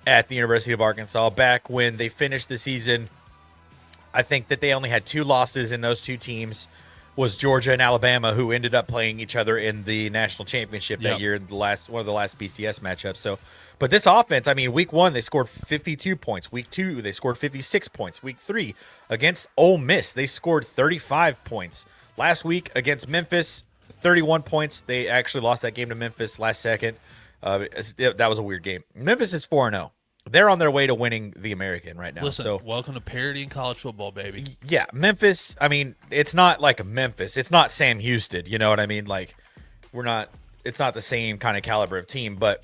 at the University of Arkansas back when they finished the season. I think that they only had 2 losses in those 2 teams was Georgia and Alabama, who ended up playing each other in the national championship that year, one of the last BCS matchups. So, but this offense, I mean, week 1, they scored 52 points. Week 2, they scored 56 points. Week 3, against Ole Miss, they scored 35 points. Last week, against Memphis, 31 points. They actually lost that game to Memphis last second. That was a weird game. Memphis is 4-0. They're on their way to winning the American right now. Listen, so welcome to parity in college football, baby. Yeah, Memphis, I mean, it's not like Memphis. It's not Sam Houston, you know what I mean? Like, it's not the same kind of caliber of team, but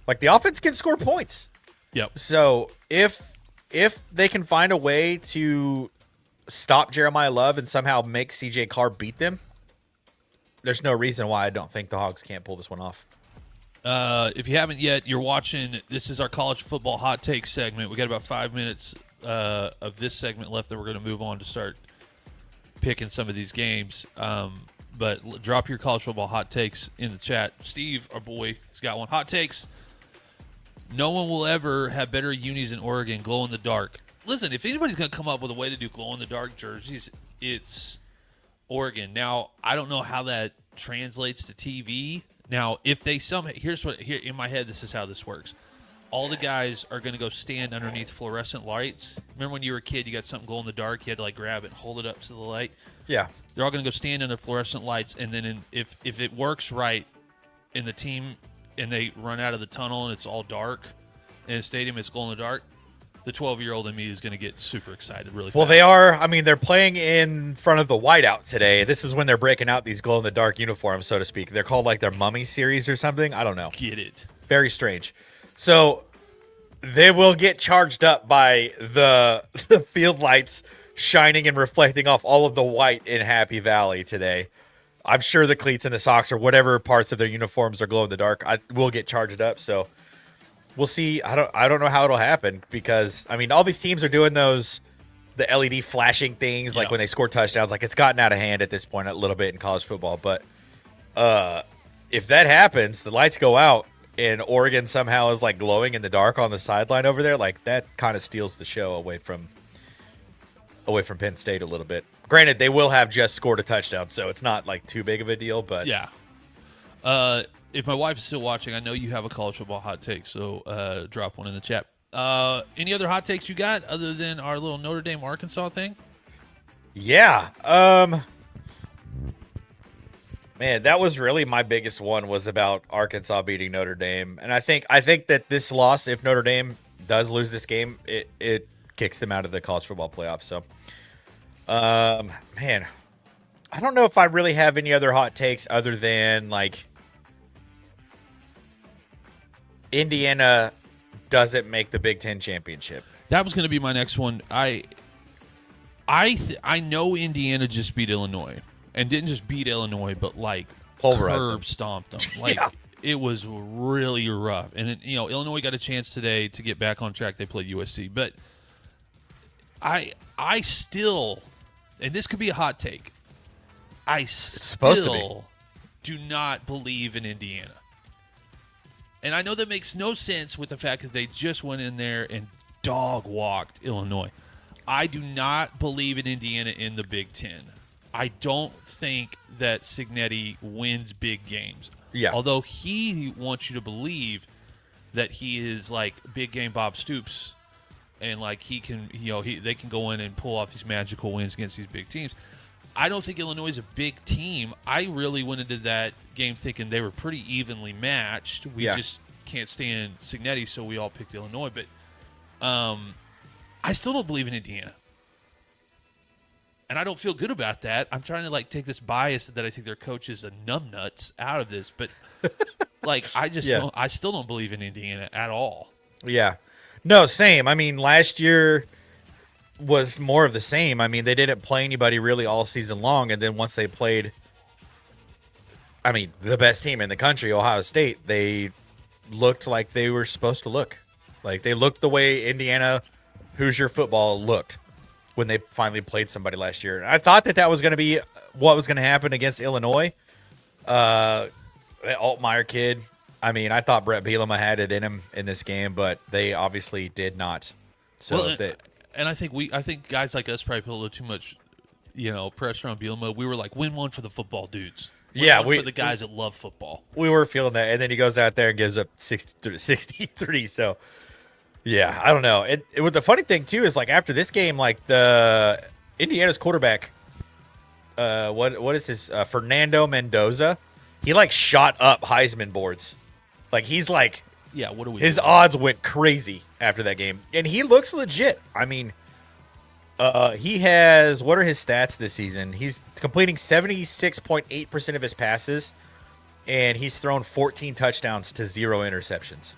like the offense can score points. Yep. So if they can find a way to stop Jeremiah Love and somehow make CJ Carr beat them, there's no reason why I don't think the Hogs can't pull this one off. If you haven't yet, you're watching. This is our college football hot take segment. We got about 5 minutes of this segment left that we're going to move on to start picking some of these games. But drop your college football hot takes in the chat. Steve, our boy, has got one. Hot takes. No one will ever have better unis in Oregon, glow in the dark. Listen, if anybody's going to come up with a way to do glow in the dark jerseys, it's Oregon. Now, I don't know how that translates to TV. Now, if they here in my head, this is how this works. All the guys are going to go stand underneath fluorescent lights. Remember when you were a kid, you got something glow in the dark, you had to like grab it and hold it up to the light? Yeah. They're all going to go stand under fluorescent lights, and then if it works right in the team and they run out of the tunnel and it's all dark in the stadium, it's glow in the dark, the 12-year-old in me is going to get super excited really fast. Well, they are. I mean, they're playing in front of the whiteout today. This is when they're breaking out these glow-in-the-dark uniforms, so to speak. They're called like their Mummy series or something. I don't know. Get it. Very strange. So they will get charged up by the field lights shining and reflecting off all of the white in Happy Valley today. I'm sure the cleats and the socks or whatever parts of their uniforms are glow-in-the-dark will get charged up, so we'll see. I don't know how it'll happen because, I mean, all these teams are doing the LED flashing things, like when they score touchdowns. Like, it's gotten out of hand at this point a little bit in college football. But if that happens, the lights go out, and Oregon somehow is, like, glowing in the dark on the sideline over there, like, that kind of steals the show away from Penn State a little bit. Granted, they will have just scored a touchdown, so it's not, like, too big of a deal. But yeah. If my wife is still watching, I know you have a college football hot take, so drop one in the chat. Any other hot takes you got other than our little Notre Dame Arkansas thing? Yeah. Man, that was really my biggest one, was about Arkansas beating Notre Dame. And I think that this loss, if Notre Dame does lose this game, it kicks them out of the college football playoff. So, man, I don't know if I really have any other hot takes other than, like, Indiana doesn't make the Big Ten championship. That was going to be my next one. I know Indiana just beat Illinois, and didn't just beat Illinois, but like Pulverized curb stomped them. Like It was really rough. And then, Illinois got a chance today to get back on track. They played USC, but I still, and this could be a hot take, I still do not believe in Indiana. And I know that makes no sense with the fact that they just went in there and dog-walked Illinois. I do not believe in Indiana in the Big Ten. I don't think that Cignetti wins big games. Yeah. Although he wants you to believe that he is like big game Bob Stoops, and like he can, they can go in and pull off these magical wins against these big teams. I don't think Illinois is a big team. I really went into that game thinking they were pretty evenly matched. We just can't stand Cignetti, so we all picked Illinois. But I still don't believe in Indiana. And I don't feel good about that. I'm trying to take this bias that I think their coach is a numbnuts out of this. But I still don't believe in Indiana at all. Yeah. No, same. I mean, last year was more of the same. I mean, they didn't play anybody really all season long, and then once they played, the best team in the country, Ohio State, they looked like they were supposed to look. Like, they looked the way Indiana Hoosier football looked when they finally played somebody last year. And I thought that was going to be what was going to happen against Illinois. The Altmaier kid, I thought Brett Bielema had it in him in this game, but they obviously did not. So and I think guys like us probably put a little too much, pressure on Bielema. We were like, win one for the football dudes. Win one for the guys that love football. We were feeling that, and then he goes out there and gives up 63. So, yeah, I don't know. The funny thing too is after this game, the Indiana's quarterback, what is his Fernando Mendoza? He shot up Heisman boards. He's yeah, what do we? His do? odds went crazy after that game, and he looks legit. He has, what are his stats this season? He's completing 76.8% of his passes, and he's thrown 14 touchdowns to 0 interceptions.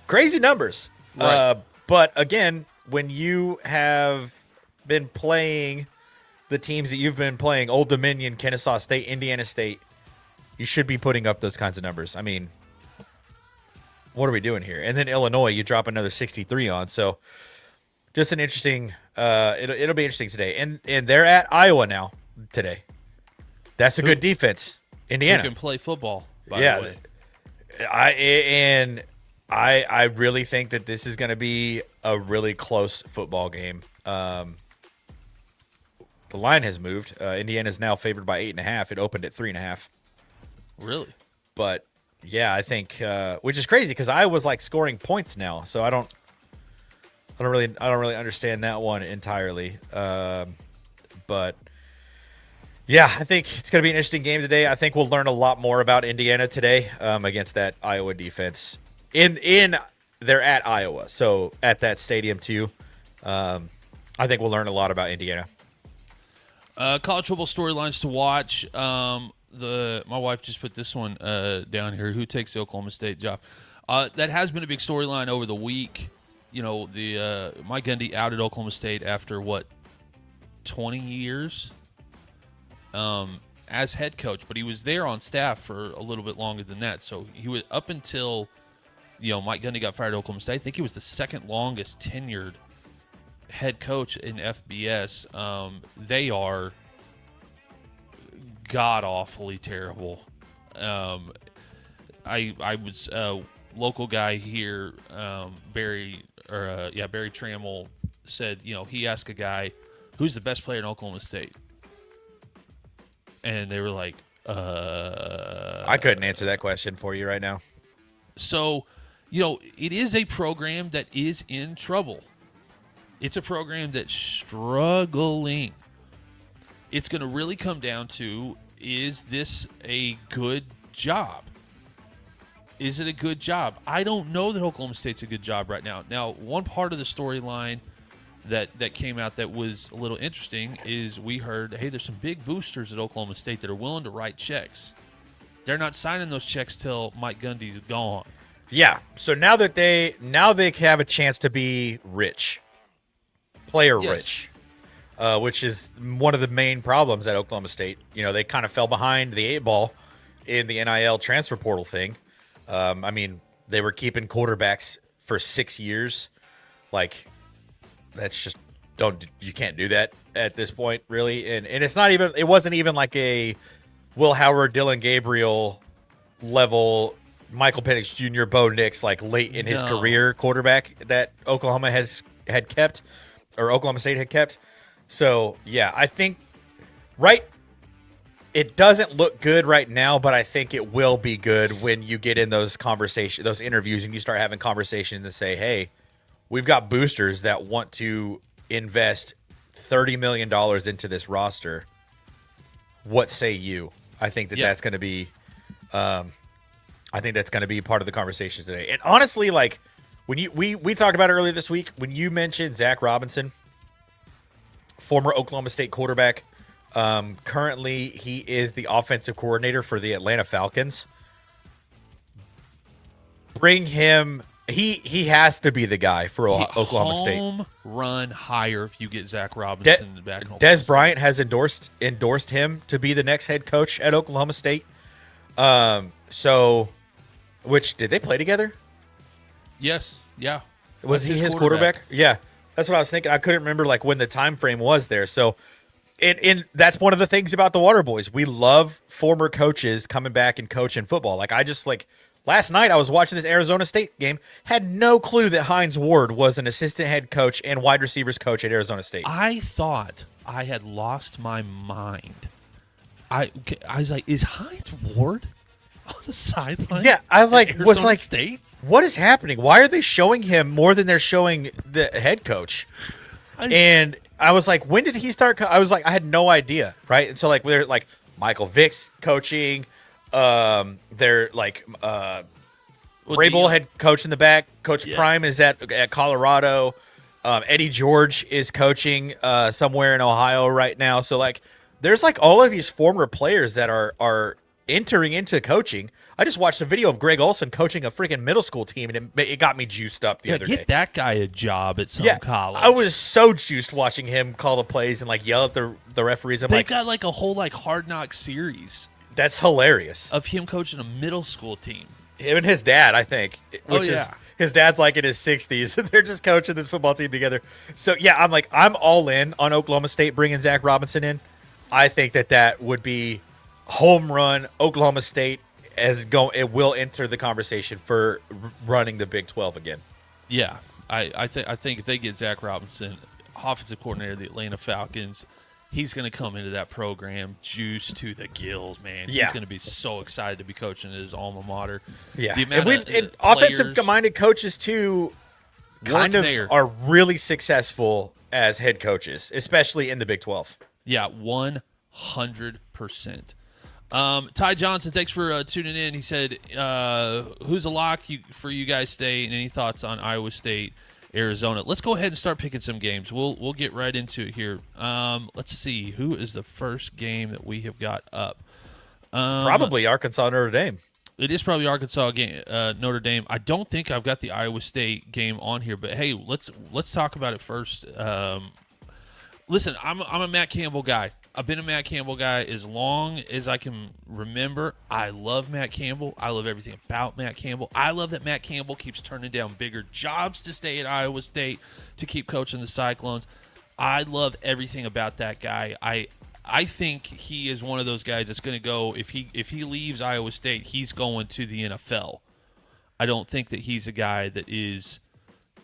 Crazy numbers. Right. But again, when you have been playing the teams that you've been playing, Old Dominion, Kennesaw State, Indiana State, you should be putting up those kinds of numbers. What are we doing here? And then Illinois, you drop another 63 on. So just an interesting it'll be interesting today. And they're at Iowa now today. That's a good defense. Indiana who can play football, by the way. I really think that this is going to be a really close football game. The line has moved. Indiana is now favored by 8.5. It opened at 3.5. Really? But yeah, I think which is crazy because I was scoring points now, so I don't really understand that one entirely. But yeah, I think it's going to be an interesting game today. I think we'll learn a lot more about Indiana today against that Iowa defense. They're at Iowa, so at that stadium too. I think we'll learn a lot about Indiana. College football storylines to watch. My wife just put this one down here. Who takes the Oklahoma State job? That has been a big storyline over the week. Mike Gundy outed Oklahoma State after 20 years as head coach, but he was there on staff for a little bit longer than that. So he was up until Mike Gundy got fired at Oklahoma State. I think he was the second longest tenured head coach in FBS. They are god-awfully terrible. I was a local guy here, Barry Trammell said, he asked a guy, who's the best player in Oklahoma State? And they were like, I couldn't answer that question for you right now. So, it is a program that is in trouble. It's a program that's struggling. It's going to really come down to is this a good job? Is it a good job? I don't know that Oklahoma State's a good job right now. Now, one part of the storyline that came out that was a little interesting is we heard, hey, there's some big boosters at Oklahoma State that are willing to write checks. They're not signing those checks till Mike Gundy's gone. Yeah. So now they have a chance to be rich, player rich, which is one of the main problems at Oklahoma State. You know, they kind of fell behind the 8-ball in the NIL transfer portal thing. I mean, they were keeping quarterbacks for 6 years. Like, that's just you can't do that at this point, really. And it wasn't even like a Will Howard, Dylan Gabriel level, Michael Penix Jr., Bo Nix, like late in his career quarterback that Oklahoma had kept, or Oklahoma State had kept. So yeah, I think it doesn't look good right now, but I think it will be good when you get in those conversations, those interviews, and you start having conversations and say, hey, we've got boosters that want to invest $30 million into this roster. What say you? I think that's going to be part of the conversation today. And honestly, like when we talked about it earlier this week, when you mentioned Zach Robinson, former Oklahoma State quarterback, currently he is the offensive coordinator for the Atlanta Falcons. Bring him. He has to be the guy for Oklahoma State. Home run higher if you get Zach Robinson back. Des Bryant has endorsed him to be the next head coach at Oklahoma State. So, which did they play together? Yes. Yeah. Was he his quarterback? Yeah, that's what I was thinking. I couldn't remember like when the time frame was there. So, that's one of the things about the Waterboys. We love former coaches coming back and coaching football. Like last night I was watching this Arizona State game, had no clue that Hines Ward was an assistant head coach and wide receivers coach at Arizona State. I thought I had lost my mind. I was like, is Hines Ward on the sideline? Yeah, I was like, State? What is happening? Why are they showing him more than they're showing the head coach? And I was like, when did he start? I was like, I had no idea, right? And so like they're like Michael Vick's coaching. They're like Vrabel head coach in the back. Coach Prime is at Colorado. Eddie George is coaching somewhere in Ohio right now. So like, there's like all of these former players that are entering into coaching. I just watched a video of Greg Olson coaching a freaking middle school team, and it got me juiced up the other day. Get that guy a job at some college. I was so juiced watching him call the plays and like yell at the referees. They've got like a whole like Hard Knock series. That's hilarious. Of him coaching a middle school team. Him and his dad, I think. His dad's like in his 60s. They're just coaching this football team together. So, yeah, I'm all in on Oklahoma State bringing Zach Robinson in. I think that would be home run. Oklahoma State it will enter the conversation for running the Big 12 again. Yeah, I think if they get Zach Robinson, offensive coordinator of the Atlanta Falcons, he's going to come into that program juiced to the gills, man. Yeah. He's going to be so excited to be coaching at his alma mater. Yeah. And offensive-minded coaches, too, kind of are really successful as head coaches, especially in the Big 12. Yeah, 100%. Ty Johnson, thanks for tuning in. He said, who's a lock for you guys State, and any thoughts on Iowa State, Arizona? Let's go ahead and start picking some games. We'll get right into it here. Let's see. Who is the first game that we have got up? It's probably Arkansas Notre Dame. It is probably Arkansas game, Notre Dame. I don't think I've got the Iowa State game on here, but hey, let's talk about it first. Listen, I'm a Matt Campbell guy. I've been a Matt Campbell guy as long as I can remember. I love Matt Campbell. I love everything about Matt Campbell. I love that Matt Campbell keeps turning down bigger jobs to stay at Iowa State, to keep coaching the Cyclones. I love everything about that guy. I think he is one of those guys that's going to go, if he leaves Iowa State, he's going to the NFL. I don't think that he's a guy that is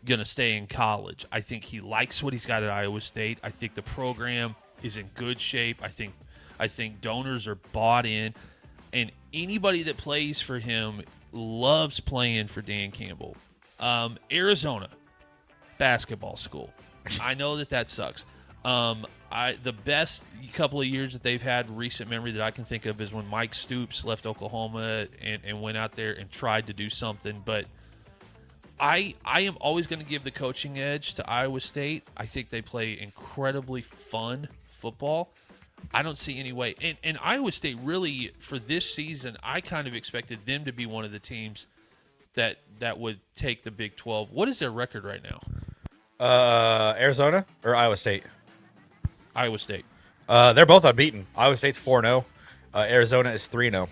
going to stay in college. I think he likes what he's got at Iowa State. I think the program is in good shape. I think donors are bought in, and anybody that plays for him loves playing for Dan Campbell. Arizona basketball school. I know that sucks. The best couple of years that they've had recent memory that I can think of is when Mike Stoops left Oklahoma and went out there and tried to do something. But I am always going to give the coaching edge to Iowa State. I think they play incredibly fun football. I don't see any way. And Iowa State really, for this season, I kind of expected them to be one of the teams that would take the Big 12. What is their record right now? Arizona or Iowa State? Iowa State. They're both unbeaten. Iowa State's 4-0. Arizona is 3-0.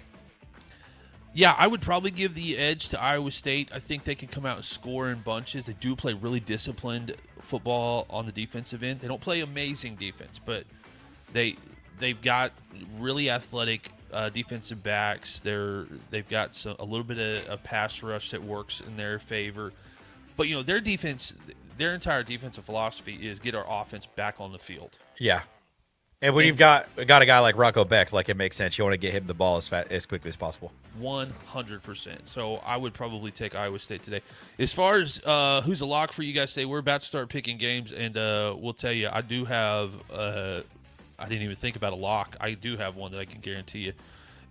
Yeah, I would probably give the edge to Iowa State. I think they can come out and score in bunches. They do play really disciplined football on the defensive end. They don't play amazing defense, but they've got really athletic defensive backs. They've got a little bit of a pass rush that works in their favor. But their defense, their entire defensive philosophy is get our offense back on the field. Yeah. And when you've got a guy like Rocco Beck, like it makes sense. You want to get him the ball as quickly as possible. 100%. So I would probably take Iowa State today. As far as who's a lock for you guys today, we're about to start picking games, and we'll tell you, I do have I didn't even think about a lock. I do have one that I can guarantee you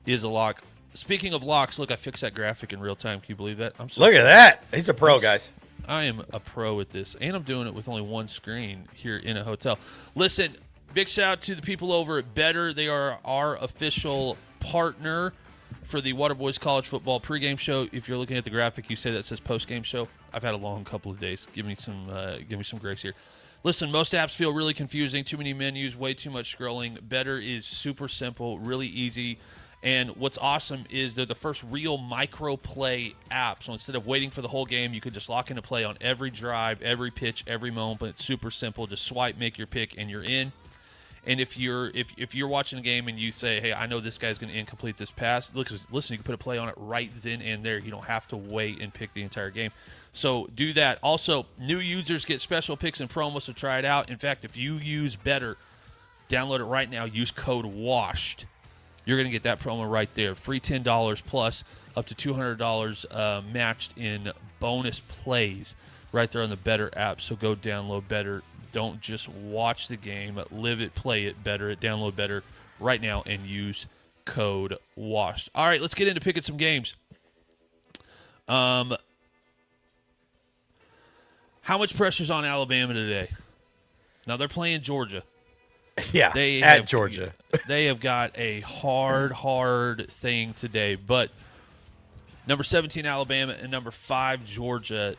is a lock. Speaking of locks, look, I fixed that graphic in real time. Can you believe that? Look at that. He's a pro, guys. I am a pro at this, and I'm doing it with only one screen here in a hotel. Listen, big shout out to the people over at Better. They are our official partner for the Waterboys College Football pregame show. If you're looking at the graphic, you say that says postgame show. I've had a long couple of days. Give me some grace here. Listen, most apps feel really confusing. Too many menus, way too much scrolling. Better is super simple, really easy. And what's awesome is they're the first real micro play app. So instead of waiting for the whole game, you can just lock into play on every drive, every pitch, every moment. It's super simple. Just swipe, make your pick, and you're in. And if you're watching a game and you say, hey, I know this guy's going to incomplete this pass, listen, you can put a play on it right then and there. You don't have to wait and pick the entire game. So do that. Also, new users get special picks and promos, so try it out. In fact, if you use Better, download it right now. Use code WASHED. You're going to get that promo right there. Free $10 plus up to $200 matched in bonus plays right there on the Better app. So go download Better. Don't just watch the game. Live it, play it Better. Download Better right now and use code WASHED. All right, let's get into picking some games. How much pressure's on Alabama today? Now, they're playing Georgia. Yeah, at Georgia. They have got a hard thing today. But number 17, Alabama, and number 5, Georgia.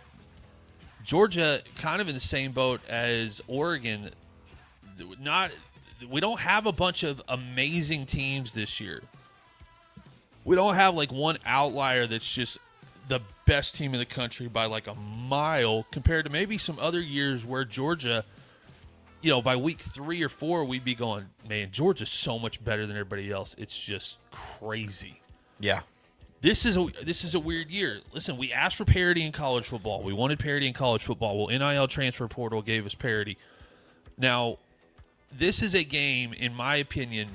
Georgia kind of in the same boat as Oregon. We don't have a bunch of amazing teams this year. We don't have like one outlier that's just the best team in the country by like a mile compared to maybe some other years where Georgia, by week 3 or 4, we'd be going, man, Georgia's so much better than everybody else. It's just crazy. Yeah. This is a weird year. Listen, we asked for parity in college football. We wanted parity in college football. Well, NIL transfer portal gave us parity. Now, this is a game, in my opinion,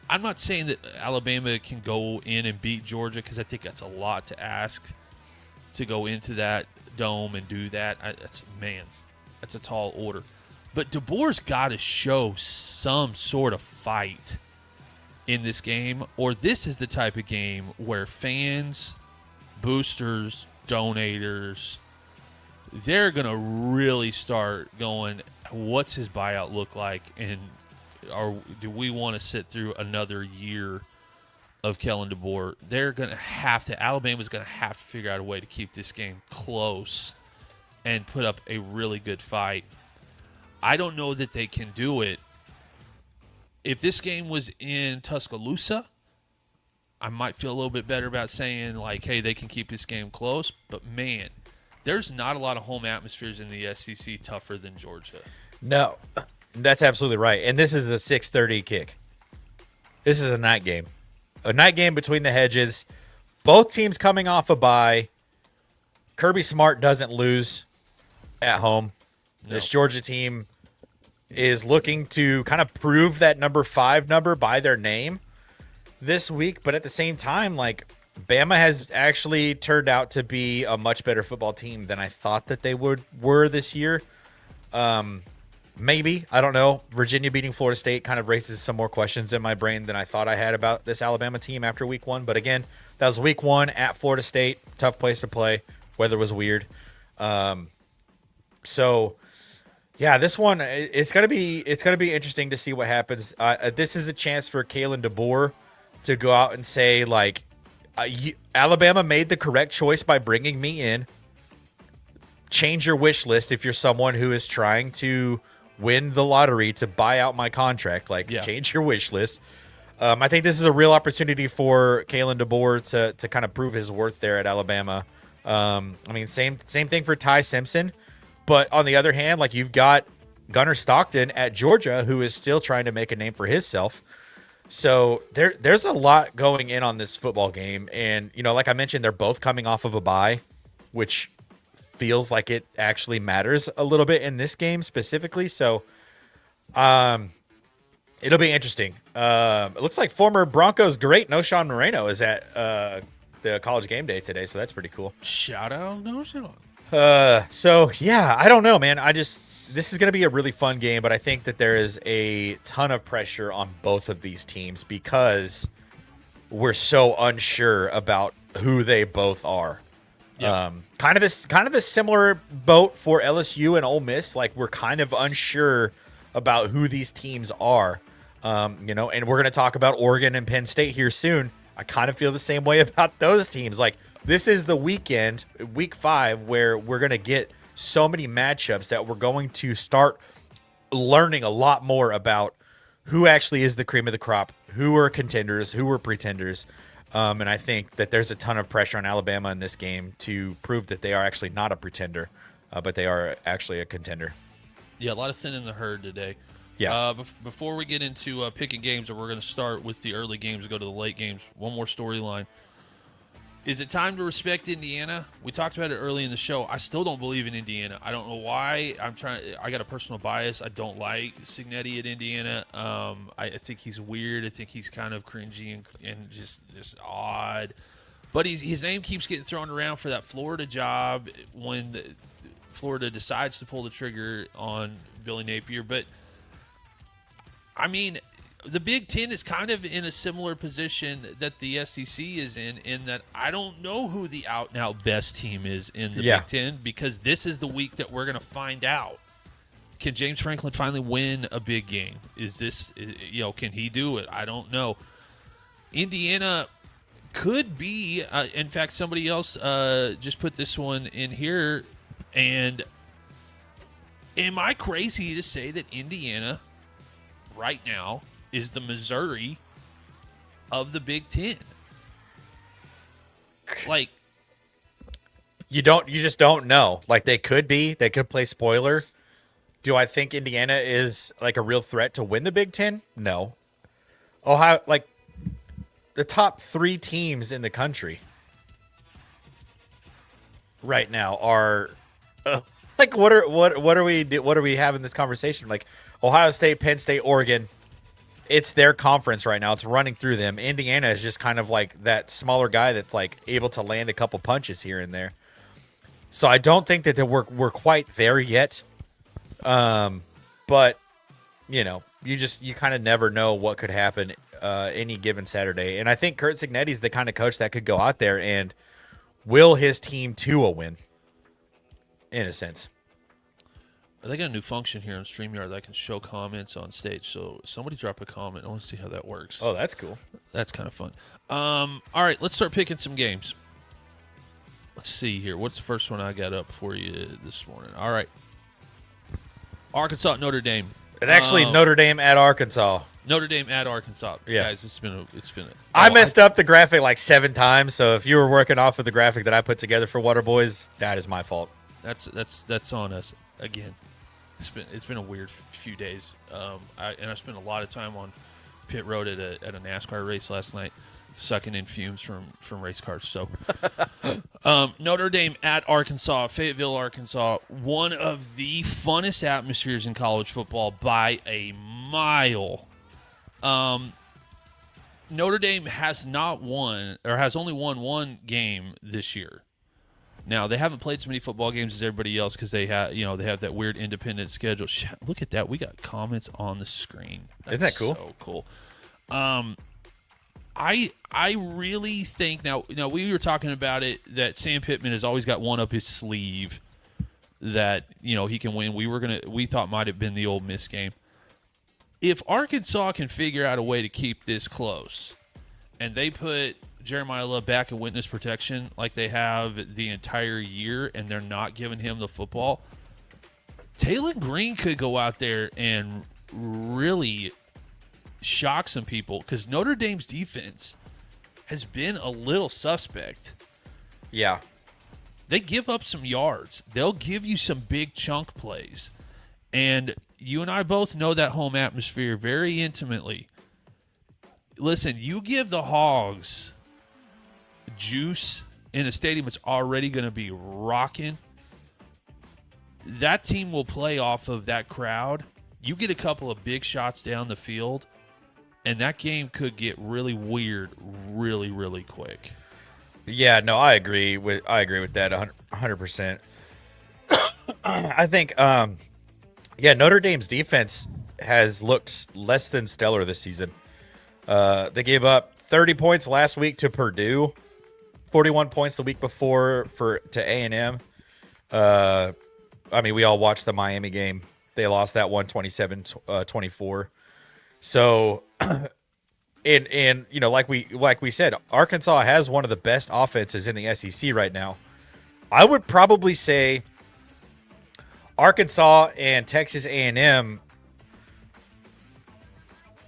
I'm not saying that Alabama can go in and beat Georgia because I think that's a lot to ask to go into that dome and do that. That's a tall order. But DeBoer's got to show some sort of fight in this game, or this is the type of game where fans, boosters, donators, they're going to really start going, what's his buyout look like, and do we want to sit through another year of Kellen DeBoer? Alabama's going to have to figure out a way to keep this game close and put up a really good fight. I don't know that they can do it. If this game was in Tuscaloosa, I might feel a little bit better about saying, like, hey, they can keep this game close. But, man, there's not a lot of home atmospheres in the SEC tougher than Georgia. No, that's absolutely right. And this is a 6:30 kick. This is a night game. A night game between the hedges. Both teams coming off a bye. Kirby Smart doesn't lose at home. No. This Georgia team is looking to kind of prove that number 5 number by their name this week. But at the same time, like, Bama has actually turned out to be a much better football team than I thought that they were this year. Maybe. I don't know. Virginia beating Florida State kind of raises some more questions in my brain than I thought I had about this Alabama team after week 1. But again, that was week 1 at Florida State. Tough place to play. Weather was weird. So yeah, this one it's gonna be interesting to see what happens. This is a chance for Kalen DeBoer to go out and say, like, Alabama made the correct choice by bringing me in. Change your wish list if you're someone who is trying to win the lottery to buy out my contract. Like, change your wish list. I think this is a real opportunity for Kalen DeBoer to kind of prove his worth there at Alabama. I mean, same thing for Ty Simpson. But on the other hand, like, you've got Gunnar Stockton at Georgia, who is still trying to make a name for himself. So there's a lot going in on this football game. And, you know, like I mentioned, they're both coming off of a bye, which feels like it actually matters a little bit in this game specifically. So it'll be interesting. It looks like former Broncos great Noshawn Moreno is at the College Game Day today, so that's pretty cool. Shout out Noshawn. So yeah, I don't know, man. This is going to be a really fun game, but I think that there is a ton of pressure on both of these teams because we're so unsure about who they both are. Yep. Kind of a similar boat for LSU and Ole Miss. Like, we're kind of unsure about who these teams are. And we're going to talk about Oregon and Penn State here soon. I kind of feel the same way about those teams. Like, this is the weekend, week 5, where we're going to get so many matchups that we're going to start learning a lot more about who actually is the cream of the crop, who are contenders, who are pretenders. And I think that there's a ton of pressure on Alabama in this game to prove that they are actually not a pretender, but they are actually a contender. Yeah, a lot of thinning the herd today. Yeah. Before we get into picking games, we're going to start with the early games and go to the late games. One more storyline. Is it time to respect Indiana? We talked about it early in the show. I still don't believe in Indiana. I don't know why. I got a personal bias. I don't like Cignetti at Indiana. I think he's weird. I think he's kind of cringy and just odd. But his name keeps getting thrown around for that Florida job when Florida decides to pull the trigger on Billy Napier. But, I mean, the Big Ten is kind of in a similar position that the SEC is in that I don't know who the out-and-out best team is in the Big Ten, because this is the week that we're going to find out. Can James Franklin finally win a big game? Is this, can he do it? I don't know. Indiana could be, in fact, somebody else just put this one in here, and am I crazy to say that Indiana right now is the Missouri of the Big Ten? Like, you just don't know. Like, they could play spoiler. Do I think Indiana is like a real threat to win the Big Ten? No. Ohio, like, the top 3 teams in the country right now are like, what are we having this conversation? Like, Ohio State, Penn State, Oregon. It's their conference right now. It's running through them. Indiana is just kind of like that smaller guy that's like able to land a couple punches here and there. So I don't think that we're quite there yet. But you kind of never know what could happen any given Saturday. And I think Kurt Cignetti's the kind of coach that could go out there and will his team to a win, in a sense. They got a new function here on StreamYard that can show comments on stage. So somebody drop a comment. I want to see how that works. Oh, that's cool. That's kind of fun. All right, let's start picking some games. Let's see here. What's the first one I got up for you this morning? All right. Arkansas, Notre Dame. It's actually Notre Dame at Arkansas. Notre Dame at Arkansas. Yeah. Guys, it's been I messed up the graphic like 7 times. So if you were working off of the graphic that I put together for Waterboys, that is my fault. That's on us again. It's been a weird few days. I spent a lot of time on pit road at a NASCAR race last night, sucking in fumes from race cars. So, Notre Dame at Arkansas, Fayetteville, Arkansas, one of the funnest atmospheres in college football by a mile. Notre Dame has only won one game this year. Now they haven't played as many football games as everybody else because they have that weird independent schedule. Look at that, we got comments on the screen. Isn't that cool? So cool. I really think now we were talking about it that Sam Pittman has always got one up his sleeve that he can win. We thought might have been the Ole Miss game. If Arkansas can figure out a way to keep this close, and they put Jeremiah Love back in witness protection like they have the entire year, and they're not giving him the football, Taylor Green could go out there and really shock some people because Notre Dame's defense has been a little suspect. Yeah. They give up some yards. They'll give you some big chunk plays. And you and I both know that home atmosphere very intimately. Listen, you give the Hogs juice in a stadium that's already going to be rocking, that team will play off of that crowd. You get a couple of big shots down the field, and that game could get really weird really, really quick. Yeah, no, I agree with that 100%. I think Notre Dame's defense has looked less than stellar this season. They gave up 30 points last week to Purdue, 41 points the week before to A&M. We all watched the Miami game. They lost that one 27-24. So and like we said, Arkansas has one of the best offenses in the SEC right now. I would probably say Arkansas and Texas A&M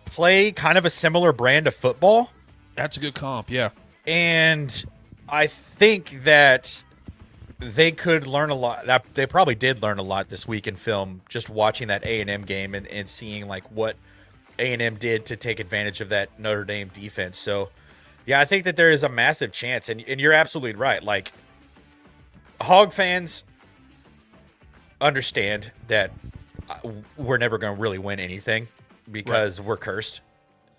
play kind of a similar brand of football. That's a good comp, yeah. And I think that they could learn a lot. That they probably did learn a lot this week in film, just watching that A&M game and seeing like what A&M did to take advantage of that Notre Dame defense. So, yeah, I think that there is a massive chance, and you're absolutely right. Like, Hog fans understand that we're never going to really win anything because we're cursed,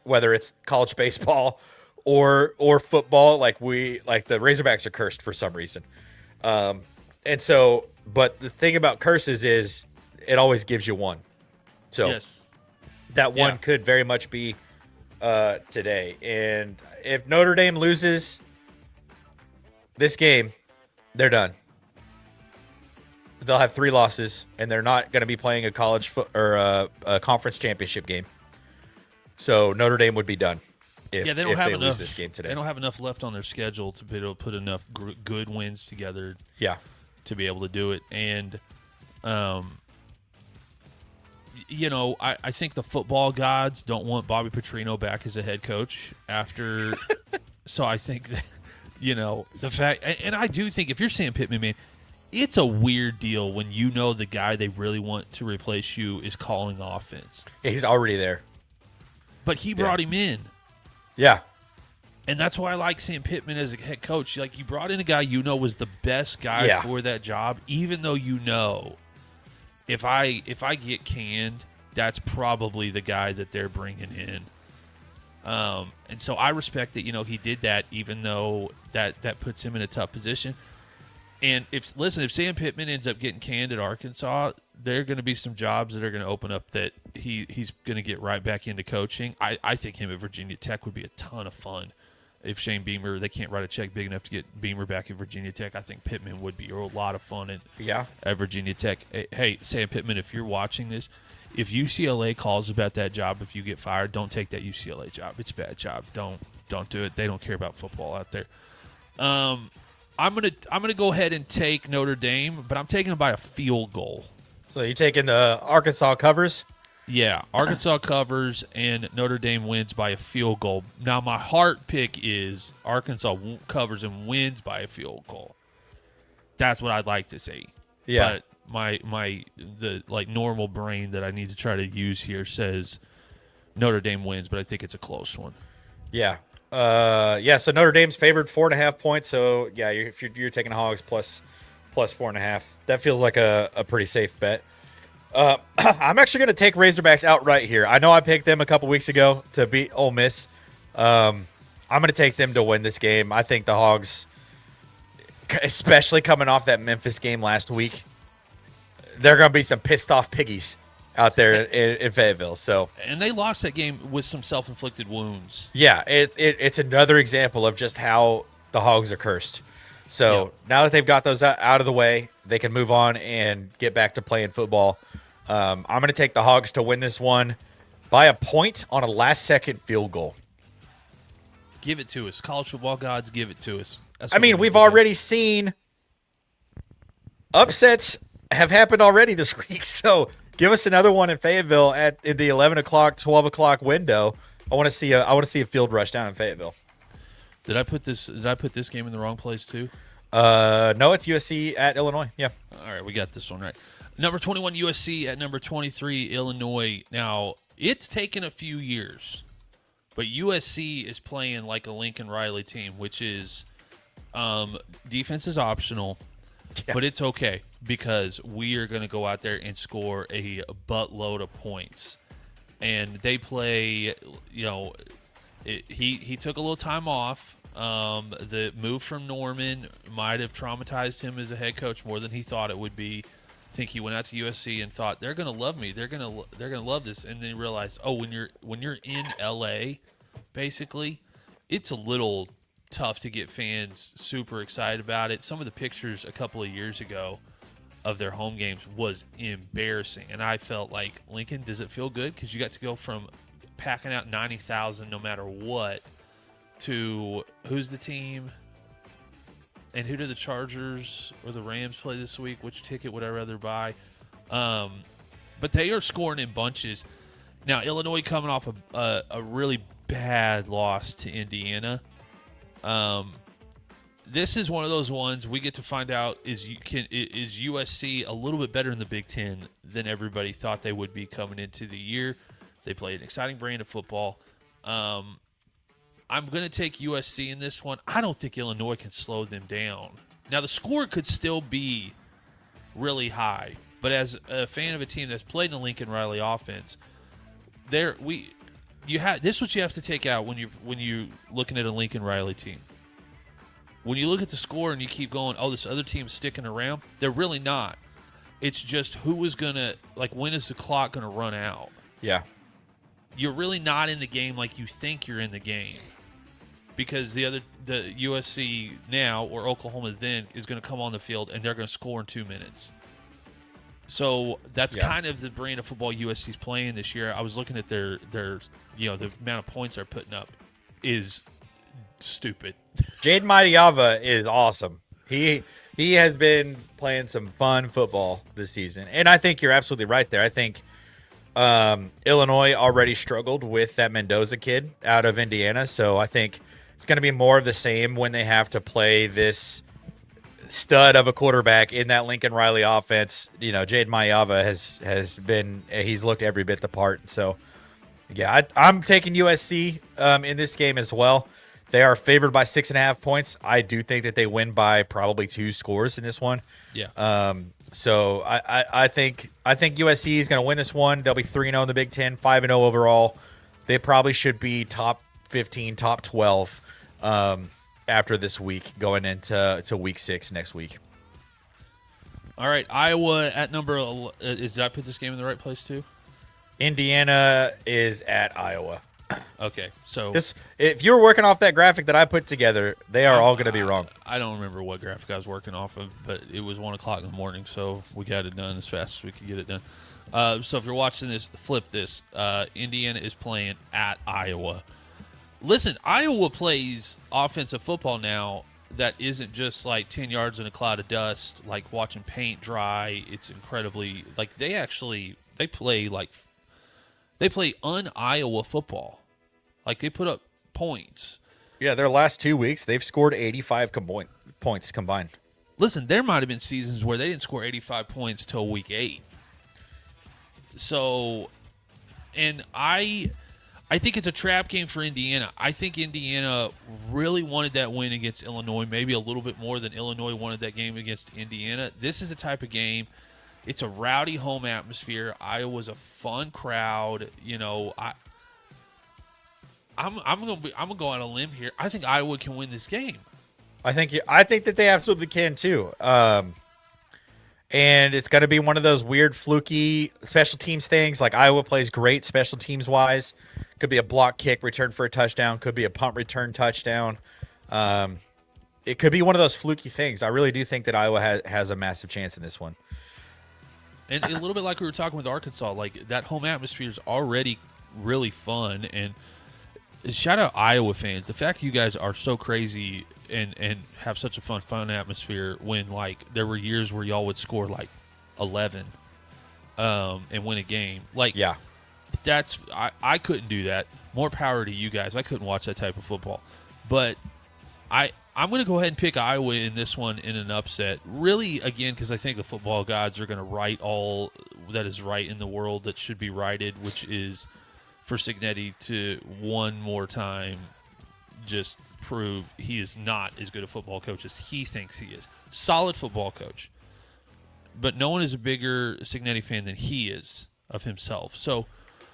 whether it's college baseball or football. Like the Razorbacks are cursed for some reason. And so, but the thing about curses is it always gives you one. So yes. That one could very much be today. And if Notre Dame loses this game, they're done. They'll have 3 losses, and they're not going to be playing a college or a conference championship game. So Notre Dame would be done if they don't have they enough, lose this game today. They don't have enough left on their schedule to be able to put enough good wins together. Yeah. To be able to do it. And, I think the football gods don't want Bobby Petrino back as a head coach after. So I think that, the fact, and I do think if you're Sam Pittman, man, it's a weird deal when the guy they really want to replace you is calling offense. Yeah, he's already there. But he brought him in. Yeah. And that's why I like Sam Pittman as a head coach. Like, you brought in a guy was the best guy for that job, even though if I get canned, that's probably the guy that they're bringing in. And so I respect that, he did that, even though that puts him in a tough position. And if Sam Pittman ends up getting canned at Arkansas, there are going to be some jobs that are going to open up that he's going to get right back into coaching. I think him at Virginia Tech would be a ton of fun. If Shane Beamer, they can't write a check big enough to get Beamer back at Virginia Tech, I think Pittman would be a lot of fun at Virginia Tech. Hey, Sam Pittman, if you're watching this, if UCLA calls about that job, if you get fired, don't take that UCLA job. It's a bad job. Don't do it. They don't care about football out there. I'm gonna go ahead and take Notre Dame, but I'm taking them by a field goal. So you're taking the Arkansas covers? Yeah, Arkansas covers and Notre Dame wins by a field goal. Now, my heart pick is Arkansas covers and wins by a field goal. That's what I'd like to see. Yeah. But the normal brain that I need to try to use here says Notre Dame wins, but I think it's a close one. Yeah. So Notre Dame's favored 4.5 points. So, yeah, if you're taking Hogs plus 4.5, that feels like a pretty safe bet. I'm actually going to take Razorbacks outright here. I know I picked them a couple weeks ago to beat Ole Miss. I'm going to take them to win this game. I think the Hogs, especially coming off that Memphis game last week. There are going to be some pissed off piggies out there in Fayetteville. So, and they lost that game with some self-inflicted wounds. Yeah, it's another example of just how the Hogs are cursed. So now that they've got those out of the way, they can move on and get back to playing football. I'm going to take the Hogs to win this one by a point on a last-second field goal. Give it to us. College football gods, give it to us. We've already seen upsets have happened already this week. So give us another one in Fayetteville in the 11 o'clock, 12 o'clock window. I want to see a field rush down in Fayetteville. Did I put this game in the wrong place too? No, it's USC at Illinois. Yeah. All right, we got this one right. Number 21 USC at number 23 Illinois. Now, it's taken a few years, but USC is playing like a Lincoln Riley team, which is defense is optional, but it's okay because we are going to go out there and score a buttload of points. And they play, he took a little time off. The move from Norman might have traumatized him as a head coach more than he thought it would be. I think he went out to USC and thought they're going to love me. They're going to love this, and then realized, when you're in LA, basically, it's a little tough to get fans super excited about it. Some of the pictures a couple of years ago of their home games was embarrassing, and I felt like, Lincoln, does it feel good? Because you got to go from packing out 90,000 no matter what to who's the team and who do the Chargers or the Rams play this week, which ticket would I rather buy? But they are scoring in bunches. Now, Illinois coming off a really bad loss to Indiana. This is one of those ones we get to find out is USC a little bit better in the Big Ten than everybody thought they would be coming into the year. They play an exciting brand of football. I'm going to take USC in this one. I don't think Illinois can slow them down. Now, the score could still be really high, but as a fan of a team that's played in the Lincoln Riley offense, this is what you have to take out when you're looking at a Lincoln Riley team. When you look at the score and you keep going, this other team's sticking around, they're really not. It's just who is going to, when is the clock going to run out? Yeah. You're really not in the game like you think you're in the game. Because the USC now or Oklahoma then is going to come on the field and they're going to score in 2 minutes. So that's kind of the brand of football USC's playing this year. I was looking at their the amount of points they're putting up is stupid. Jaden Maidiava is awesome. He has been playing some fun football this season, and I think you're absolutely right there. I think Illinois already struggled with that Mendoza kid out of Indiana, so I think it's going to be more of the same when they have to play this stud of a quarterback in that Lincoln Riley offense. Jaden Maidiava he's looked every bit the part. So, yeah, I'm taking USC in this game as well. They are favored by 6.5 points. I do think that they win by probably 2 scores in this one. Yeah. So I think USC is going to win this one. They'll be 3-0 in the Big Ten, 5-0 overall. They probably should be top 15, top 12 after this week, going into week 6 next week. All right, Iowa at number. Did I put this game in the right place too? Indiana is at Iowa. Okay, so if you were working off that graphic that I put together, they are all going to be wrong. I don't remember what graphic I was working off of, but it was 1 o'clock in the morning, so we got it done as fast as we could get it done. So if you're watching this, flip this. Indiana is playing at Iowa. Listen, Iowa plays offensive football now that isn't just 10 yards in a cloud of dust, like watching paint dry. It's incredibly they play un-Iowa football. They put up points. Yeah, their last 2 weeks, they've scored 85 points combined. Listen, there might have been seasons where they didn't score 85 points till week 8. So, and I think it's a trap game for Indiana. I think Indiana really wanted that win against Illinois, maybe a little bit more than Illinois wanted that game against Indiana. This is the type of game. It's a rowdy home atmosphere. Iowa's a fun crowd. I'm gonna go on a limb here. I think Iowa can win this game. I think that they absolutely can too. And it's going to be one of those weird, fluky special teams things. Like Iowa plays great special teams wise. Could be a block kick return for a touchdown. Could be a punt return touchdown. It could be one of those fluky things. I really do think that Iowa has a massive chance in this one. And a little bit like we were talking with Arkansas, like that home atmosphere is already really fun. And shout out Iowa fans. The fact you guys are so crazy and have such a fun atmosphere when, like, there were years where y'all would score, like, 11 and win a game. Like, yeah, I couldn't do that. More power to you guys. I couldn't watch that type of football. But I'm going to go ahead and pick Iowa in this one in an upset. Really, again, because I think the football gods are going to right all that is right in the world that should be righted, which is for Cignetti to one more time just prove he is not as good a football coach as he thinks he is. Solid football coach. But no one is a bigger Cignetti fan than he is of himself. So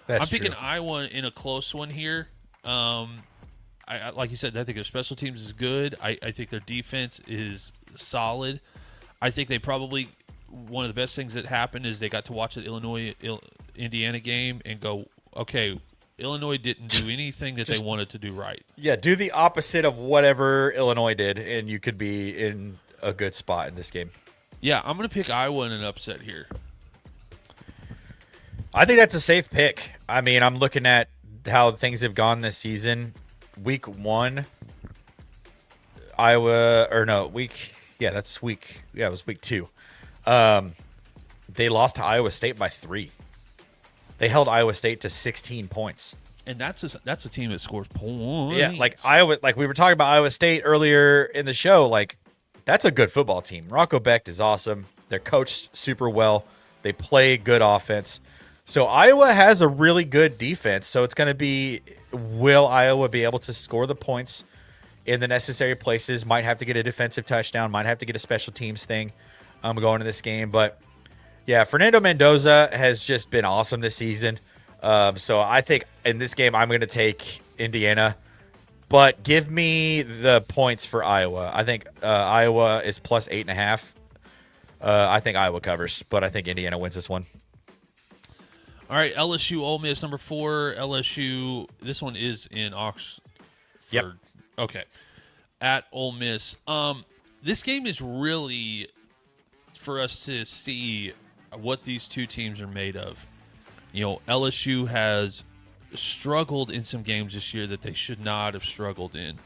I'm picking Iowa in a close one here. I like you said, I think their special teams is good. I think their defense is solid. I think they probably one of the best things that happened is they got to watch the Illinois-Indiana game and go, okay, Illinois didn't do anything that they wanted to do right. Yeah, do the opposite of whatever Illinois did, and you could be in a good spot in this game. Yeah, I'm going to pick Iowa in an upset here. I think that's a safe pick. I mean, I'm looking at how things have gone this season. Week 1, Iowa, or no, it was week 2. They lost to Iowa State by 3. They held Iowa State to 16 points. And that's a team that scores points. Yeah, like Iowa, like we were talking about Iowa State earlier in the show, like that's a good football team. Rocco Becht is awesome. They're coached super well. They play good offense. So Iowa has a really good defense. So it's going to be, will Iowa be able to score the points in the necessary places? Might have to get a defensive touchdown. Might have to get a special teams thing going into this game. But, yeah, Fernando Mendoza has just been awesome this season. So I think in this game I'm going to take Indiana. But give me the points for Iowa. I think Iowa is plus 8.5. I think Iowa covers, but I think Indiana wins this one. All right, LSU, Ole Miss, number 4. LSU, this one is in Oxford. Yep. Okay. At Ole Miss. This game is really for us to see what these two teams are made of. You know, LSU has struggled in some games this year that they should not have struggled in.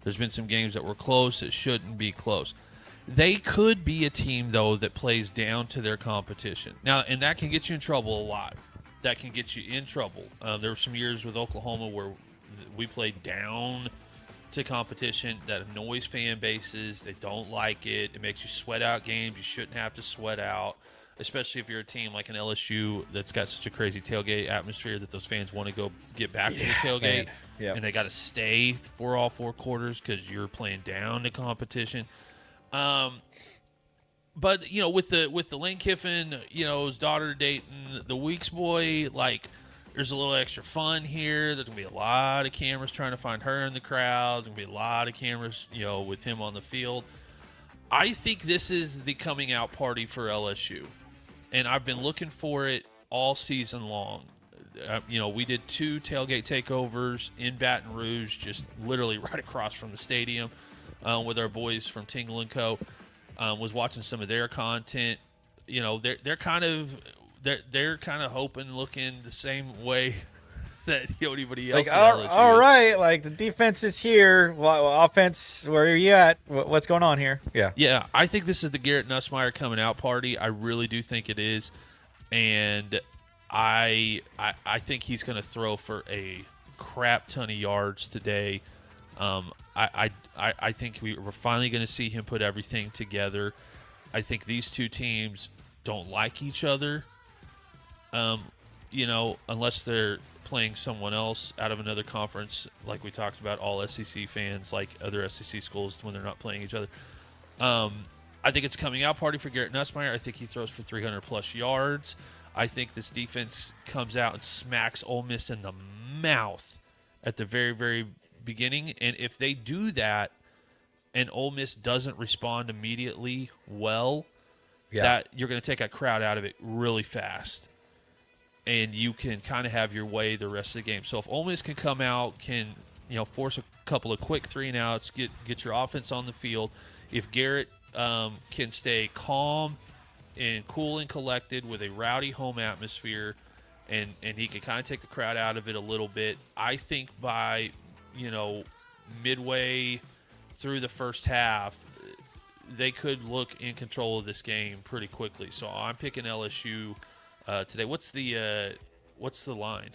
There's been some games that were close that shouldn't be close. They could be a team, though, that plays down to their competition. Now, and that can get you in trouble a lot. That can get you in trouble. There were some years with Oklahoma where we played down to competition that annoys fan bases. They don't like it. It makes you sweat out games you shouldn't have to sweat out, especially if you're a team like an LSU that's got such a crazy tailgate atmosphere that those fans want to go get back to the tailgate. Yep. And they got to stay for all 4 quarters because you're playing down to competition. But, you know, with the Lane Kiffin, you know, his daughter dating the Weeks boy, like, there's a little extra fun here. There's going to be a lot of cameras trying to find her in the crowd. There's going to be a lot of cameras, you know, with him on the field. I think this is the coming out party for LSU. And I've been looking for it all season long. You know, we did 2 tailgate takeovers in Baton Rouge, just literally right across from the stadium with our boys from Tingle & Co. Was watching some of their content. You know, they're kind of hoping, looking the same way that anybody else. Like, all right, like the defense is here. Well, offense, where are you at? What's going on here? Yeah. I think this is the Garrett Nussmeier coming out party. I really do think it is, and I think he's going to throw for a crap ton of yards today. I think we're finally going to see him put everything together. I think these two teams don't like each other, you know, unless they're playing someone else out of another conference, like we talked about, all SEC fans like other SEC schools when they're not playing each other. I think it's coming out party for Garrett Nussmeier. I think he throws for 300-plus yards. I think this defense comes out and smacks Ole Miss in the mouth at the very, very beginning. And if they do that, and Ole Miss doesn't respond immediately well, Yeah. that you're going to take a crowd out of it really fast, and you can kind of have your way the rest of the game. So if Ole Miss can come out, can force a couple of quick 3-and-outs, get your offense on the field. If Garrett can stay calm and cool and collected with a rowdy home atmosphere, and he can kind of take the crowd out of it a little bit, I think by midway through the first half, they could look in control of this game pretty quickly. So I'm picking LSU today. What's the line?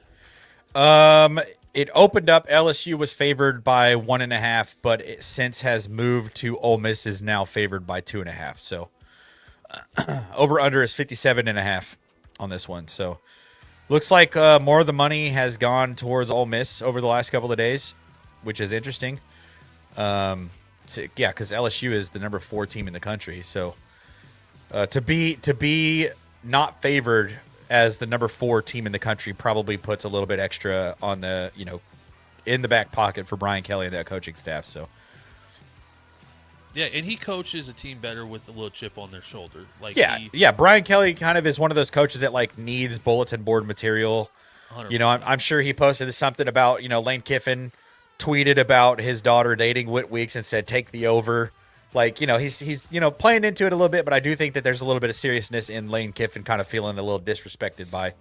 It opened up. LSU was favored by 1.5, but it since has moved to Ole Miss is now favored by 2.5. So over under is 57.5 on this one. So looks like more of the money has gone towards Ole Miss over the last couple of days, which is interesting. Because LSU is the number 4 team in the country. So to be not favored as the number 4 team in the country probably puts a little bit extra on the in the back pocket for Brian Kelly and that coaching staff. So yeah, and he coaches a team better with a little chip on their shoulder. Brian Kelly kind of is one of those coaches that needs bulletin board material. 100%. I'm sure he posted something about Lane Kiffin tweeted about his daughter dating Whit Weeks and said take the over. He's playing into it a little bit, but I do think that there's a little bit of seriousness in Lane Kiffin kind of feeling a little disrespected by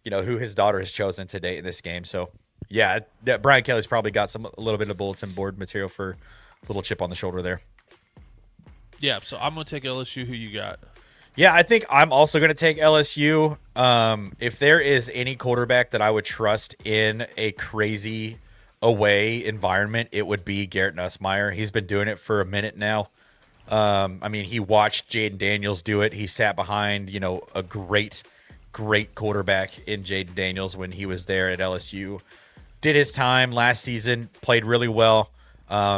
who his daughter has chosen to date in this game. So yeah, that Brian Kelly's probably got a little bit of bulletin board material for a little chip on the shoulder there. Yeah, so I'm going to take LSU. Who you got? Yeah, I think I'm also going to take LSU. If there is any quarterback that I would trust in a crazy away environment, it would be Garrett Nussmeier. He's been doing it for a minute now. He watched Jaden Daniels do it. He sat behind, a great quarterback in Jaden Daniels when he was there at LSU. Did his time last season, played really well.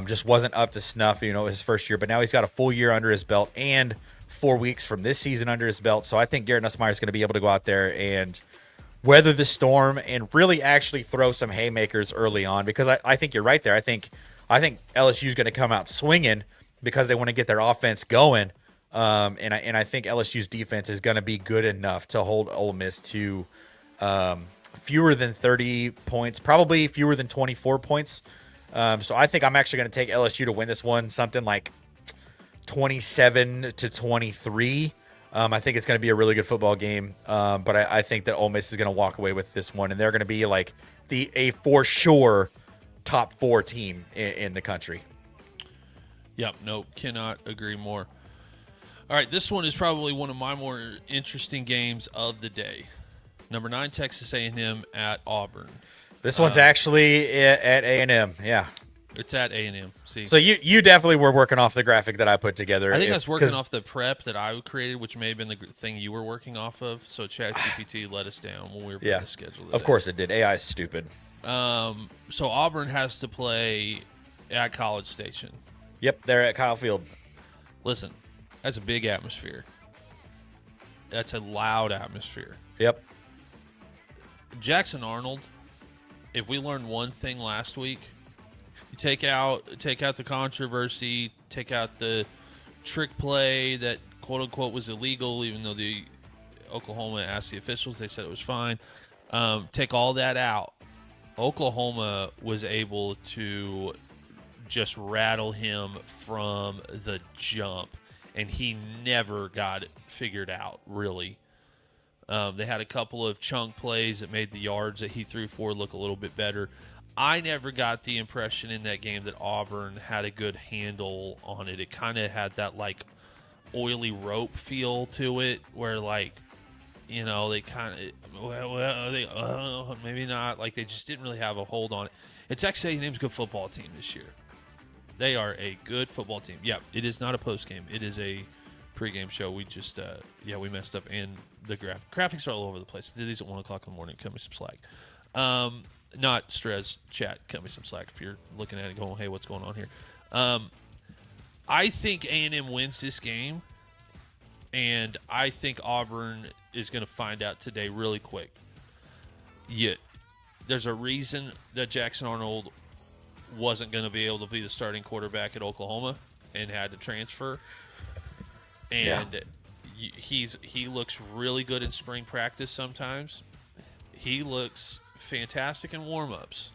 Just wasn't up to snuff, his first year. But now he's got a full year under his belt and 4 weeks from this season under his belt. So I think Garrett Nussmeier is going to be able to go out there and weather the storm and really actually throw some haymakers early on, because I think you're right there. I think LSU is going to come out swinging because they want to get their offense going. And I think LSU's defense is going to be good enough to hold Ole Miss to fewer than 30 points, probably fewer than 24 points. So I think I'm actually going to take LSU to win this one, something like 27-23. I think it's going to be a really good football game. But I think that Ole Miss is going to walk away with this one, and they're going to be a for sure top 4 team in the country. Yep, no, cannot agree more. All right, this one is probably one of my more interesting games of the day. Number 9, Texas A&M at Auburn. This one's actually at A&M, yeah. It's at A&M. See, so you definitely were working off the graphic that I put together. I think I was working off the prep that I created, which may have been the thing you were working off of. So ChatGPT let us down when we were putting the schedule. Of course it did. AI is stupid. So Auburn has to play at College Station. Yep, they're at Kyle Field. Listen, that's a big atmosphere. That's a loud atmosphere. Yep. Jackson Arnold, if we learned one thing last week, you take out the controversy, take out the trick play that quote unquote was illegal, even though the Oklahoma asked the officials, they said it was fine. Take all that out. Oklahoma was able to just rattle him from the jump, and he never got it figured out, really. They had a couple of chunk plays that made the yards that he threw for look a little bit better. I never got the impression in that game that Auburn had a good handle on it. It kind of had that, oily rope feel to it where, they kind of, maybe not. They just didn't really have a hold on it. And Texas A&M's a good football team this year. They are a good football team. Yeah, it is not a post game. It is a pregame show. We just, we messed up. And the graphics are all over the place. Did these at 1 o'clock in the morning. Cut me some slack. Not stress chat. Cut me some slack if you're looking at it going, hey, what's going on here? I think A&M wins this game. And I think Auburn is going to find out today really quick. Yet, there's a reason that Jackson Arnold wasn't going to be able to be the starting quarterback at Oklahoma. and had to transfer. And he looks really good in spring practice sometimes. He looks fantastic in warm-ups.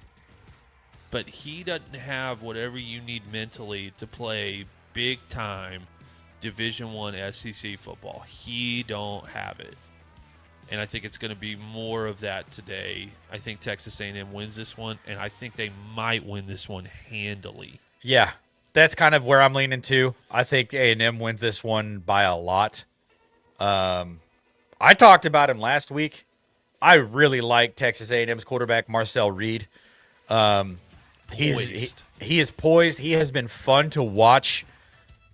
But he doesn't have whatever you need mentally to play big-time Division I SEC football. He don't have it. And I think it's going to be more of that today. I think Texas A&M wins this one, and I think they might win this one handily. Yeah, that's kind of where I'm leaning to. I think A&M wins this one by a lot. I talked about him last week. I really like Texas A&M's quarterback, Marcel Reed. He is poised. He has been fun to watch.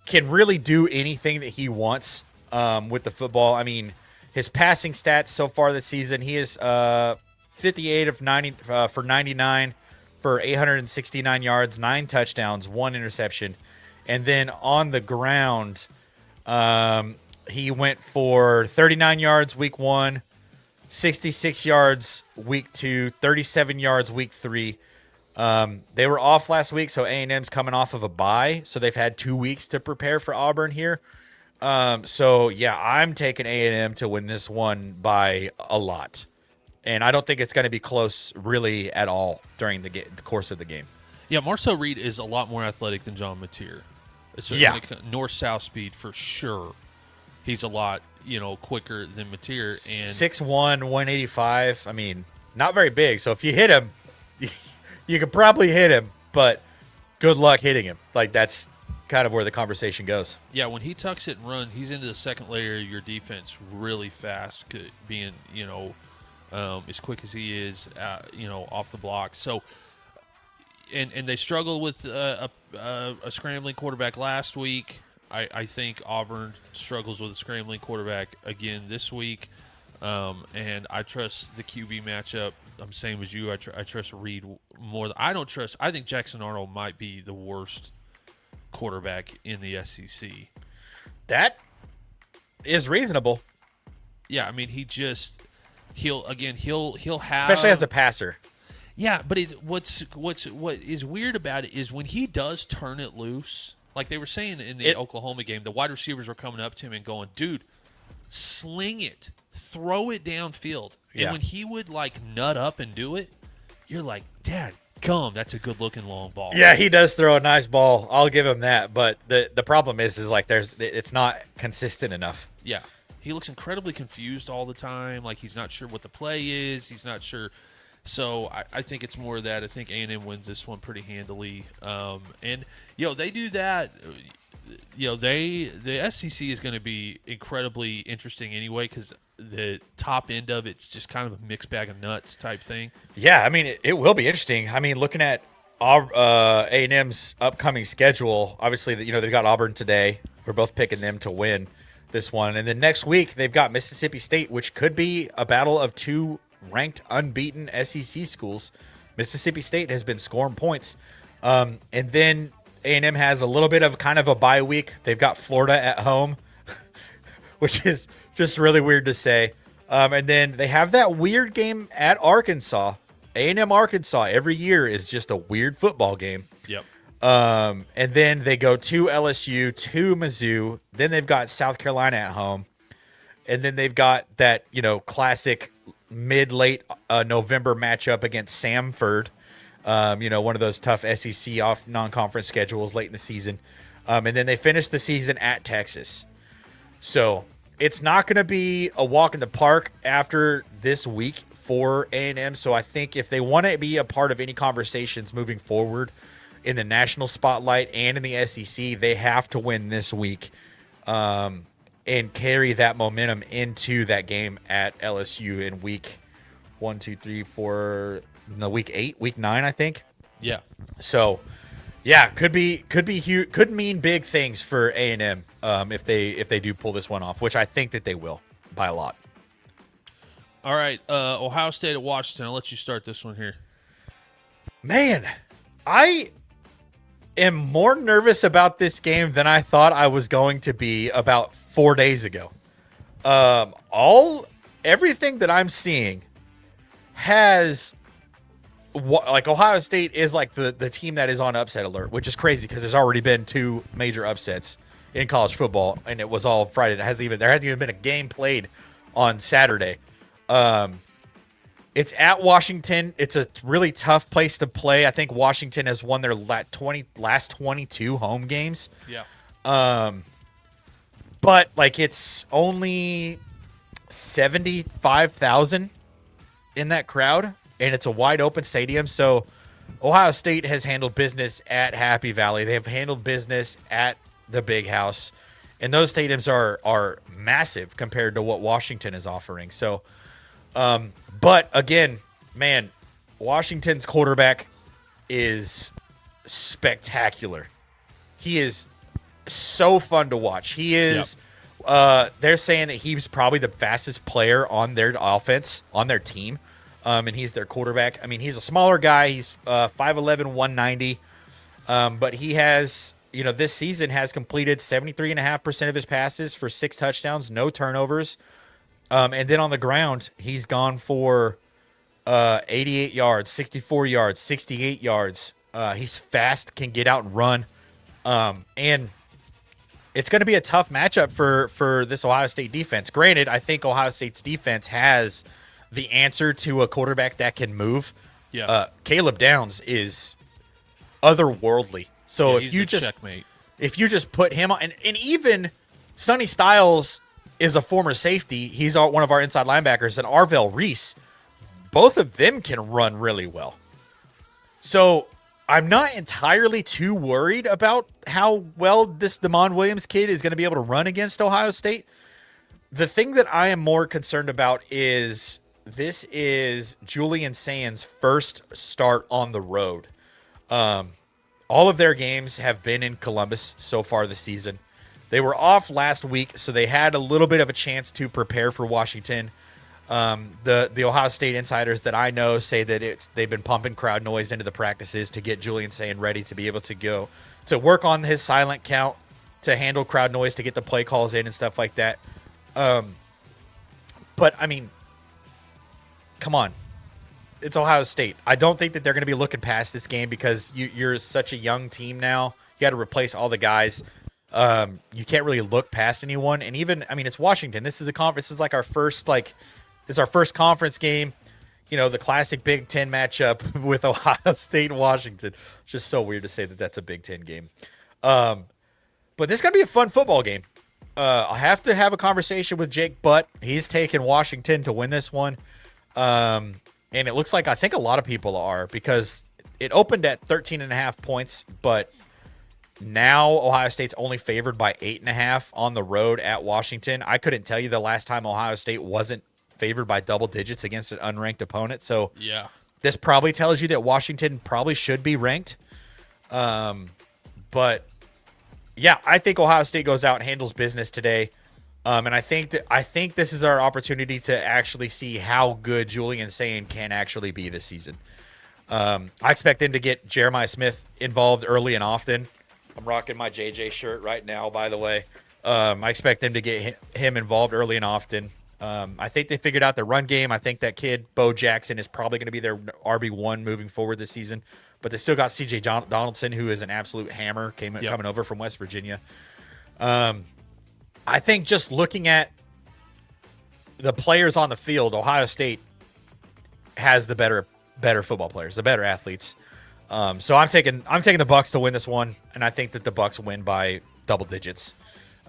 Can really do anything that he wants with the football. I mean, his passing stats so far this season, he is 58 of 90 for 99 for 869 yards, 9 touchdowns, 1 interception. And then on the ground, he went for 39 yards week 1, 66 yards week 2, 37 yards week 3. They were off last week, so A&M's coming off of a bye, so they've had 2 weeks to prepare for Auburn here. So yeah, I'm taking A&M to win this one by a lot, and I don't think it's going to be close really at all during the course of the game. Yeah, Marcel Reed is a lot more athletic than John Mateer. It's north-south speed for sure. He's a lot, quicker than Mateer. And 6'1", 185. I mean, not very big. So if you hit him, you could probably hit him, but good luck hitting him. Like, that's kind of where the conversation goes. Yeah, when he tucks it and runs, he's into the second layer of your defense really fast, being, as quick as he is, off the block. So, and they struggled with a scrambling quarterback last week. I think Auburn struggles with a scrambling quarterback again this week. And I trust the QB matchup. I'm same as you. I trust Reed more. I think Jackson Arnold might be the worst quarterback in the SEC. That is reasonable. Yeah, I mean, he'll have, especially as a passer. Yeah, but what is weird about it is when he does turn it loose, like they were saying in the Oklahoma game, the wide receivers were coming up to him and going, "Dude, sling it, throw it downfield." And when he would nut up and do it, you're like, "Dad, come, that's a good looking long ball." Yeah, he does throw a nice ball. I'll give him that. But the problem is it's not consistent enough. Yeah, he looks incredibly confused all the time. Like he's not sure what the play is. He's not sure. So I think it's more of that. I think A&M wins this one pretty handily. And they do that. The SEC is going to be incredibly interesting anyway because the top end of it's just kind of a mixed bag of nuts type thing. Yeah, I mean, it will be interesting. I mean, looking at A&M's upcoming schedule, obviously, they've got Auburn today. We're both picking them to win this one. And then next week, they've got Mississippi State, which could be a battle of 2 ranked unbeaten SEC schools. Mississippi State has been scoring points. And then A&M has a little bit of kind of a bye week. They've got Florida at home, which is just really weird to say. And then they have that weird game at Arkansas. A&M Arkansas every year is just a weird football game. Yep. And then they go to LSU, to Mizzou. Then they've got South Carolina at home. And then they've got that, classic mid-late November matchup against Samford. One of those tough SEC off non-conference schedules late in the season. And then they finish the season at Texas. So it's not going to be a walk in the park after this week for A&M. So I think if they want to be a part of any conversations moving forward in the national spotlight and in the SEC, they have to win this week and carry that momentum into that game at LSU in week 8, 9, I think. Yeah. So, yeah, could be huge. Could mean big things for A&M if they do pull this one off, which I think that they will by a lot. All right, Ohio State at Washington. I'll let you start this one here. Man, I am more nervous about this game than I thought I was going to be about 4 days ago. Everything that I'm seeing has like Ohio State is like the team that is on upset alert, which is crazy because there's already been 2 major upsets in college football, and it was all Friday. There hasn't even been a game played on Saturday. It's at Washington. It's a really tough place to play. I think Washington has won their last 22 home games. Yeah. But like it's only 75,000 in that crowd, and it's a wide open stadium. So Ohio State has handled business at Happy Valley. They have handled business at the Big House, and those stadiums are massive compared to what Washington is offering. So, but again, man, Washington's quarterback is spectacular. He is so fun to watch. He is. Yep. They're saying that he's probably the fastest player on their offense, on their team, and he's their quarterback. I mean, he's a smaller guy. He's 5'11", 190, but he has, this season has completed 73.5% of his passes for 6 touchdowns, no turnovers, and then on the ground, he's gone for 88 yards, 64 yards, 68 yards. He's fast, can get out and run, and it's going to be a tough matchup for this Ohio State defense. Granted, I think Ohio State's defense has the answer to a quarterback that can move. Yeah. Caleb Downs is otherworldly. So if you just put him on, and even Sonny Styles is a former safety. He's one of our inside linebackers, and Arvell Reese, both of them can run really well. So I'm not entirely too worried about how well this Damon Williams kid is going to be able to run against Ohio State. The thing that I am more concerned about is this is Julian Saint's first start on the road. All of their games have been in Columbus so far this season. They were off last week, so they had a little bit of a chance to prepare for Washington. The Ohio State insiders that I know say that they've been pumping crowd noise into the practices to get Julian Saint ready to be able to go to work on his silent count, to handle crowd noise, to get the play calls in and stuff like that. But I mean, come on, it's Ohio State. I don't think that they're going to be looking past this game because you're such a young team now. You got to replace all the guys. You can't really look past anyone. And even, I mean, it's Washington. This is a conference. This is like our first, this is our first conference game. The classic Big Ten matchup with Ohio State and Washington. It's just so weird to say that that's a Big Ten game. But this is going to be a fun football game. I'll have to have a conversation with Jake Butt. He's taking Washington to win this one. And it looks like I think a lot of people are, because it opened at 13.5 points, but now Ohio State's only favored by 8.5 on the road at Washington. I couldn't tell you the last time Ohio State wasn't favored by double digits against an unranked opponent. So yeah, this probably tells you that Washington probably should be ranked. But yeah, I think Ohio State goes out and handles business today. And I think this is our opportunity to actually see how good Julian Saint can actually be this season. I expect him to get Jeremiah Smith involved early and often. I'm rocking my JJ shirt right now, by the way. I expect them to get him involved early and often. I think they figured out the run game. I think that kid, Bo Jackson, is probably going to be their RB1 moving forward this season. But they still got C.J. Donaldson, who is an absolute hammer, coming over from West Virginia. I think just looking at the players on the field, Ohio State has the better football players, the better athletes. So I'm taking the Bucs to win this one, and I think that the Bucs win by double digits.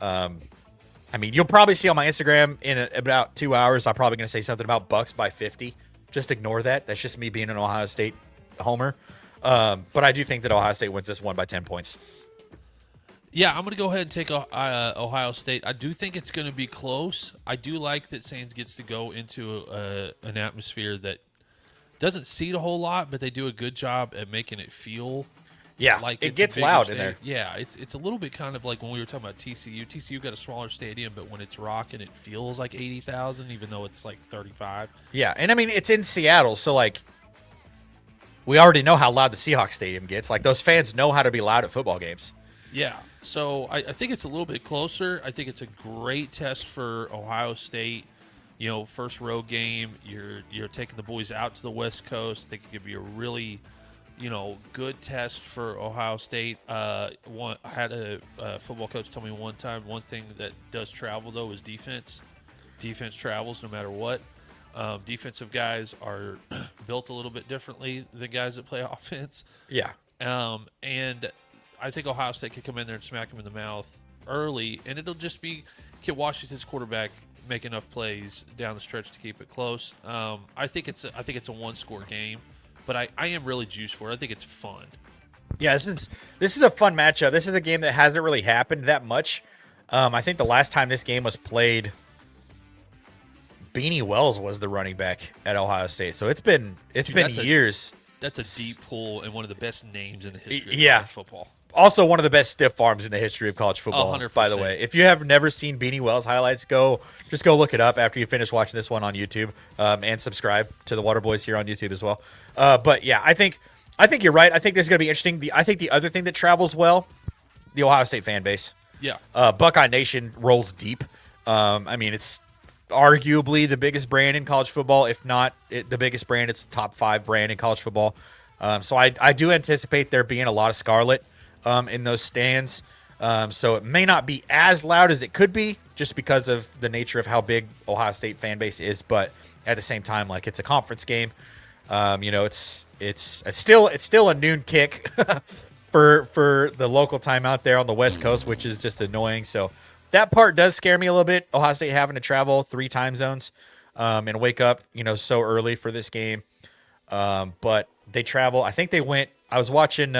I mean, you'll probably see on my Instagram in about 2 hours, I'm probably going to say something about Bucs by 50. Just ignore that. That's just me being an Ohio State homer. But I do think that Ohio State wins this one by 10 points. Yeah, I'm going to go ahead and take Ohio State. I do think it's going to be close. I do like that Saints gets to go into an atmosphere that doesn't seat a whole lot, but they do a good job at making it feel like it gets loud in there. Yeah, it's a little bit kind of like when we were talking about TCU. TCU got a smaller stadium, but when it's rocking, it feels like 80,000, even though it's like 35. Yeah, and I mean, it's in Seattle, so like we already know how loud the Seahawks stadium gets. Like those fans know how to be loud at football games. Yeah, so I think it's a little bit closer. I think it's a great test for Ohio State. first road game. You're taking the boys out to the West Coast. I think it could be a really, good test for Ohio State. I had a football coach tell me one time, one thing that does travel, though, is defense. Defense travels no matter what. Defensive guys are built a little bit differently than guys that play offense. Yeah. And I think Ohio State could come in there and smack them in the mouth early, and it'll just be can Washington's quarterback make enough plays down the stretch to keep it close. I think it's a one-score game, but I am really juiced for it. I think it's fun. Yeah, this is a fun matchup. This is a game that hasn't really happened that much. I think the last time this game was played, Beanie Wells was the running back at Ohio State. So it's been years. That's a deep pull and one of the best names in the history of college football. Also one of the best stiff arms in the history of college football, 100%. By the way. If you have never seen Beanie Wells highlights, just go look it up after you finish watching this one on YouTube, and subscribe to the Waterboys here on YouTube as well. But yeah, I think you're right. I think this is going to be interesting. I think the other thing that travels well, the Ohio State fan base. Yeah. Buckeye Nation rolls deep. It's arguably the biggest brand in college football. If not the biggest brand, it's the top 5 brand in college football. So I do anticipate there being a lot of scarlet in those stands. So it may not be as loud as it could be just because of the nature of how big Ohio State fan base is. But at the same time, like, it's a conference game. It's still a noon kick for the local time out there on the West Coast, which is just annoying. So that part does scare me a little bit. Ohio State having to travel 3 time zones and wake up, so early for this game. But they travel. I think they went. I was watching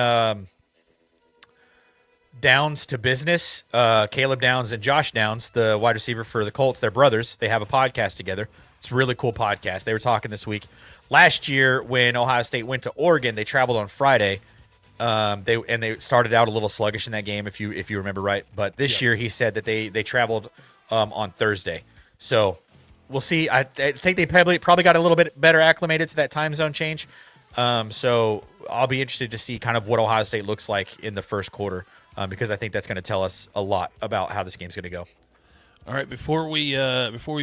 Downs to Business. Caleb Downs and Josh Downs, the wide receiver for the Colts, they're brothers. They have a podcast together. It's a really cool podcast. They were talking this week. Last year, when Ohio State went to Oregon, they traveled on Friday. They started out a little sluggish in that game, if you remember right. But this year, he said that they traveled on Thursday. So we'll see. I think they probably got a little bit better acclimated to that time zone change. So I'll be interested to see kind of what Ohio State looks like in the first quarter, because I think that's going to tell us a lot about how this game's going to go. All right, before we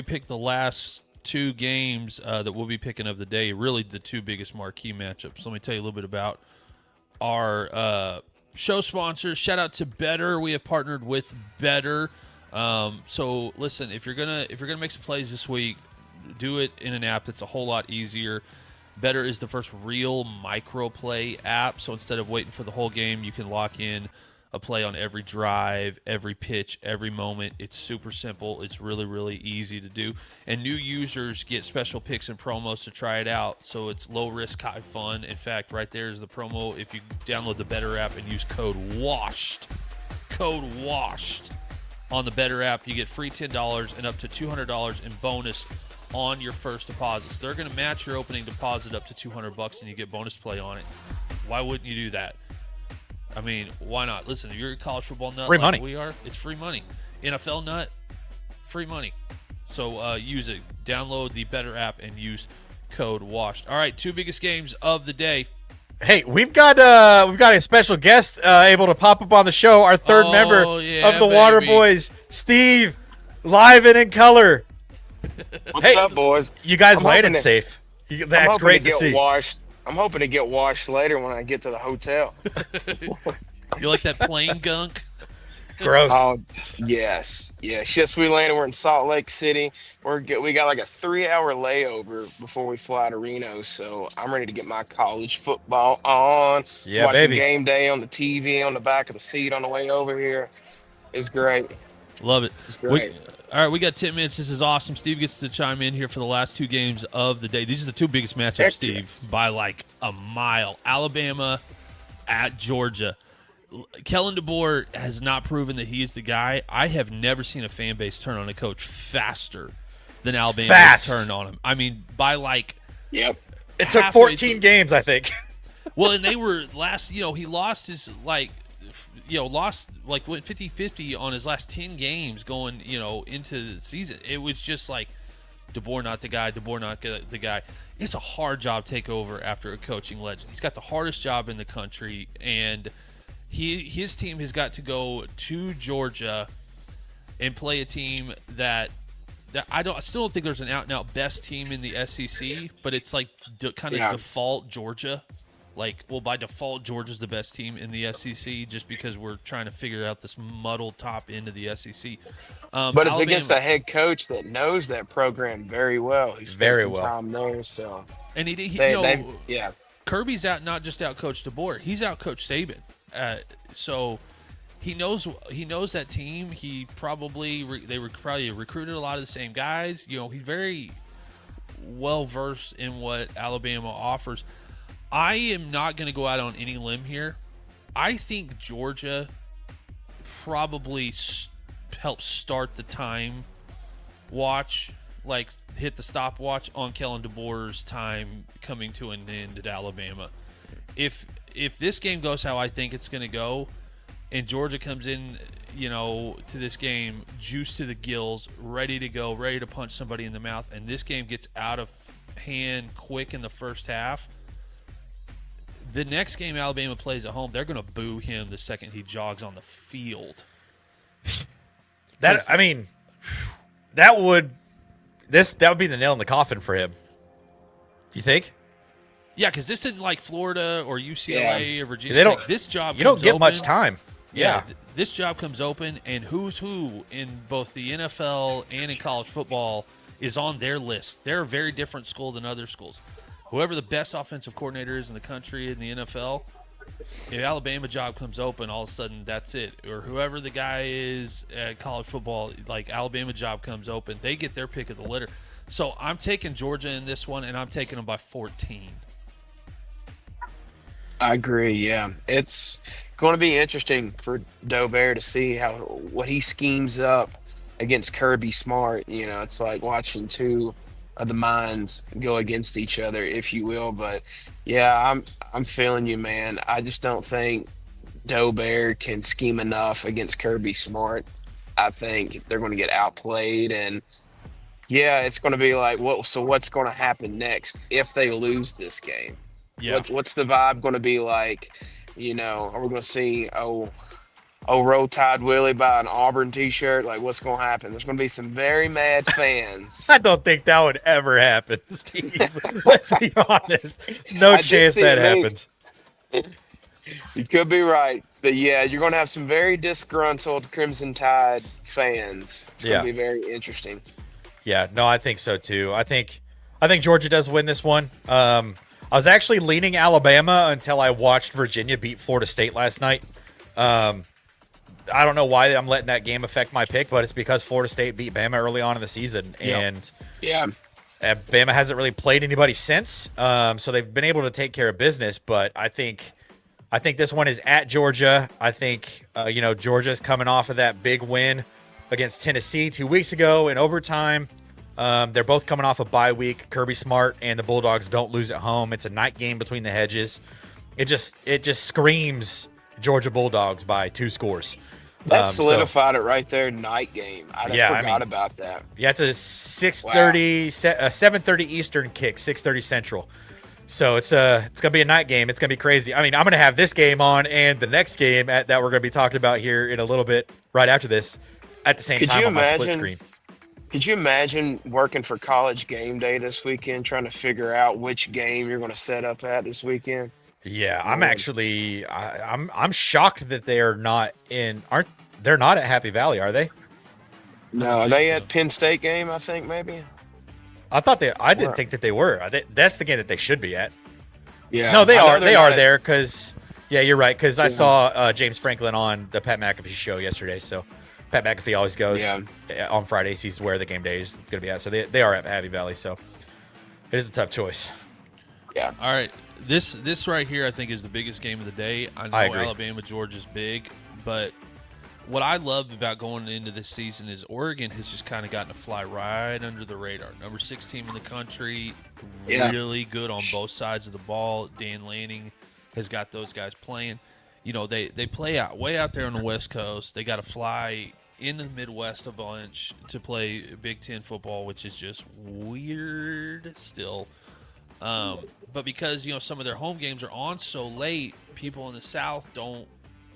pick the last 2 games that we'll be picking of the day, really the 2 biggest marquee matchups, let me tell you a little bit about our show sponsors. Shout out to Better. We have partnered with Better. So listen, if you're gonna make some plays this week, do it in an app that's a whole lot easier. Better is the first real micro play app. So instead of waiting for the whole game, you can lock in a play on every drive, every pitch, every moment. It's super simple. It's really, really easy to do. And new users get special picks and promos to try it out. So it's low risk, high fun. In fact, right there is the promo. If you download the Better app and use code WASHED on the Better app, you get free $10 and up to $200 in bonus on your first deposit. So they're going to match your opening deposit up to $200 and you get bonus play on it. Why wouldn't you do that? I mean, why not? Listen, if you're a college football nut free like money. We are, it's free money. NFL nut, free money. So use it. Download the Better app and use code WASHED. All right, 2 biggest games of the day. Hey, we've got a special guest able to pop up on the show. Our third member of the Waterboys, Steve, live and in color. What's up, boys? You guys landed safe. That's great to see. I'm hoping to get washed later when I get to the hotel. You like that plane gunk? Gross. Oh, yes. Yes, we landed. We're in Salt Lake City. We got like a 3-hour layover before we fly to Reno, so I'm ready to get my college football on. Yeah, watching baby. Game day on the TV on the back of the seat on the way over here. It's great. Love it. It's great. All right, we got 10 minutes. This is awesome. Steve gets to chime in here for the last 2 games of the day. These are the 2 biggest matchups, Steve, by like a mile. Alabama at Georgia. Kellen DeBoer has not proven that he is the guy. I have never seen a fan base turn on a coach faster than Alabama has turned on him. I mean, by like Yep. It took 14 games, I think. Well, and they were he lost his went 50-50 on his last 10 games going, into the season. It was just like DeBoer not the guy, DeBoer not the guy. It's a hard job to take over after a coaching legend. He's got the hardest job in the country, and his team has got to go to Georgia and play a team that I still don't think there's an out-and-out best team in the SEC, but it's like kind of default Georgia. Like, well, by default, Georgia's the best team in the SEC just because we're trying to figure out this muddled top end of the SEC. But it's against a head coach that knows that program very well. He spent some time there, so. And yeah. Kirby's not just out-coached DeBoer. He's out-coached Saban. So he knows that team. He probably they recruited a lot of the same guys. He's very well versed in what Alabama offers. I am not going to go out on any limb here. I think Georgia probably helps start the time watch, like hit the stopwatch on Kellen DeBoer's time coming to an end at Alabama. If this game goes how I think it's going to go, and Georgia comes in, to this game juiced to the gills, ready to go, ready to punch somebody in the mouth, and this game gets out of hand quick in the first half, the next game Alabama plays at home, they're going to boo him the second he jogs on the field. That would be the nail in the coffin for him. You think? Yeah, because this isn't like Florida or UCLA or Virginia. They don't. Like this job. You don't get open. Much time. Yeah. This job comes open, and who's who in both the NFL and in college football is on their list. They're a very different school than other schools. Whoever the best offensive coordinator is in the country in the NFL, if Alabama job comes open, all of a sudden that's it. Or whoever the guy is at college football, like Alabama job comes open, they get their pick of the litter. So I'm taking Georgia in this one, and I'm taking them by 14. I agree, yeah. It's going to be interesting for Dobear to see what he schemes up against Kirby Smart. It's like watching two of the minds go against each other, if you will. But yeah, I'm feeling you, man. I just don't think Dobear can scheme enough against Kirby Smart. I think they're going to get outplayed, and yeah, it's going to be like, so what's going to happen next if they lose this game? Yeah. What's the vibe going to be like? Are we going to see Roll Tide Willie buy an Auburn T-shirt? Like, what's going to happen? There's going to be some very mad fans. I don't think that would ever happen, Steve. Let's be honest. No chance that happens. You could be right. But, yeah, you're going to have some very disgruntled Crimson Tide fans. It's going to be very interesting. Yeah, no, I think so, too. I think Georgia does win this one. I was actually leaning Alabama until I watched Virginia beat Florida State last night. I don't know why I'm letting that game affect my pick, but it's because Florida State beat Bama early on in the season. And Bama hasn't really played anybody since. So they've been able to take care of business. But I think this one is at Georgia. I think, Georgia's coming off of that big win against Tennessee 2 weeks ago in overtime. They're both coming off a bye week. Kirby Smart and the Bulldogs don't lose at home. It's a night game between the hedges. It just screams Georgia Bulldogs by 2 scores. That solidified it right there. Night game. I forgot about that. Yeah, it's a 7:30 Eastern kick, 6:30 Central. So it's gonna be a night game. It's gonna be crazy. I mean, I'm gonna have this game on and the next game that we're gonna be talking about here in a little bit, right after this, at the same time on my split screen. Could you imagine working for College Game Day this weekend, trying to figure out which game you're going to set up at this weekend? Yeah, I'm actually I'm shocked that they're not at Happy Valley, are they? No, are they at Penn State game? I think maybe. I didn't think that they were. That's the game that they should be at. Yeah. No, they are. They are there because you're right. Because I saw James Franklin on the Pat McAfee show yesterday. So Pat McAfee always goes on Fridays. He's where the game day is going to be at. So they are at Happy Valley. So it is a tough choice. Yeah. All right. This right here, I think, is the biggest game of the day. I know Alabama, Georgia's big, but what I love about going into this season is Oregon has just kind of gotten to fly right under the radar. Number 6 team in the country, really good on both sides of the ball. Dan Lanning has got those guys playing. They play way out there on the West Coast. They got to fly in the Midwest a bunch to play Big Ten football, which is just weird still. But because, some of their home games are on so late, people in the South don't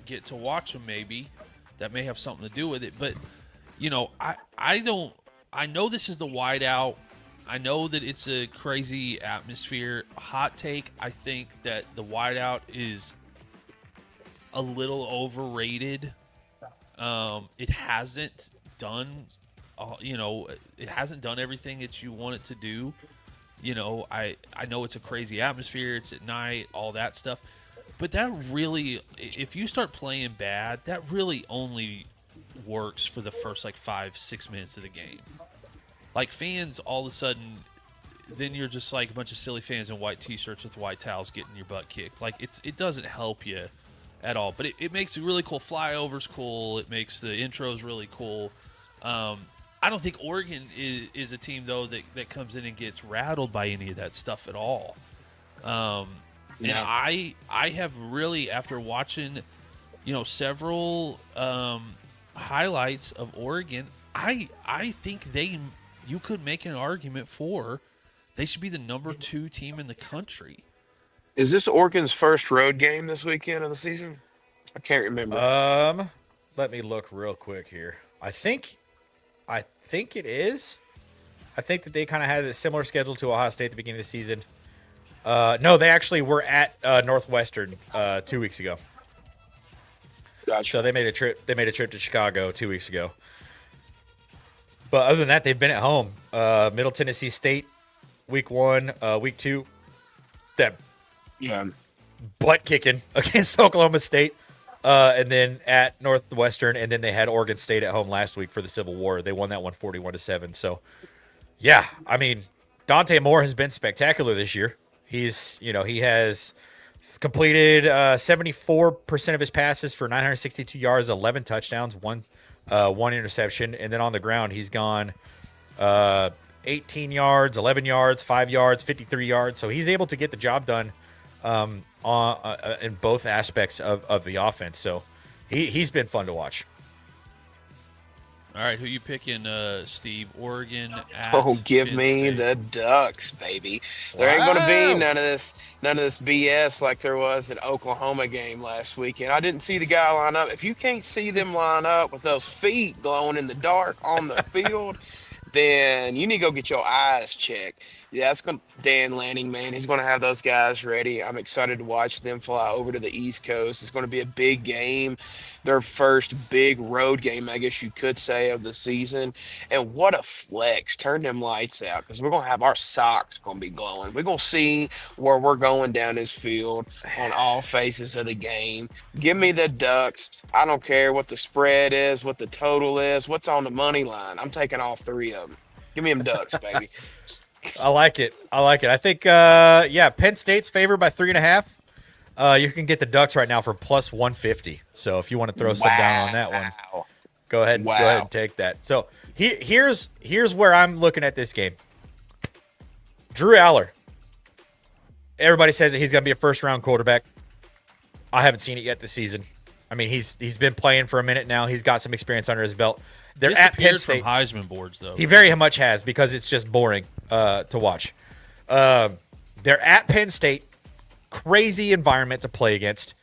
get to watch them maybe. That may have something to do with it. But, I don't I know this is the whiteout. I know that it's a crazy atmosphere. Hot take, I think that the whiteout is a little overrated. It hasn't done, it hasn't done everything that you want it to do. I know it's a crazy atmosphere. It's at night, all that stuff. But that really, if you start playing bad, that really only works for the first 5-6 minutes of the game. Like fans, all of a sudden, then you're just like a bunch of silly fans in white t-shirts with white towels getting your butt kicked. Like it doesn't help you at all. But it makes it really cool. Flyovers cool. It makes the intros really cool. I don't think Oregon is a team though that comes in and gets rattled by any of that stuff at all. And I have really, after watching, several highlights of Oregon, I think you could make an argument for they should be the number 2 team in the country. Is this Oregon's first road game this weekend of the season? I can't remember. Let me look real quick here. I think it is. I think that they kind of had a similar schedule to Ohio State at the beginning of the season. No, they actually were at Northwestern 2 weeks ago. Gotcha. So they made a trip. They made a trip to Chicago 2 weeks ago. But other than that, they've been at home. Middle Tennessee State, week 1, week 2. That butt kicking against Oklahoma State, and then at Northwestern, and then they had Oregon State at home last week for the Civil War. They won that one 41-7. So, yeah, I mean, Dante Moore has been spectacular this year. He has completed 74% of his passes for 962 yards, 11 touchdowns, one interception, and then on the ground he's gone 18 yards, 11 yards, 5 yards, 53 yards. So he's able to get the job done in both aspects of the offense. So he's been fun to watch. All right, who you picking, Steve? Oregon at give Penn me State. the Ducks, baby. There ain't gonna be none of this BS like there was at Oklahoma game last weekend. I didn't see the guy line up. If you can't see them line up with those feet glowing in the dark on the field, then you need to go get your eyes checked. Yeah, that's going to Dan Lanning, man. He's going to have those guys ready. I'm excited to watch them fly over to the East Coast. It's going to be a big game, their first big road game, I guess you could say, of the season. And what a flex. Turn them lights out because we're going to have our socks going to be glowing. We're going to see where we're going down this field on all phases of the game. Give me the Ducks. I don't care what the spread is, what the total is, what's on the money line. I'm taking all 3 of them. Give me them Ducks, baby. I like it. I think, Penn State's favored by 3.5. You can get the Ducks right now for plus 150. So if you want to throw some down on that one, go ahead and take that. So here's where I'm looking at this game. Drew Aller. Everybody says that he's going to be a first-round quarterback. I haven't seen it yet this season. I mean, he's been playing for a minute now. He's got some experience under his belt. They're at Penn State. From Heisman boards, though. He very much has because it's just boring to watch. They're at Penn State. Crazy environment to play against.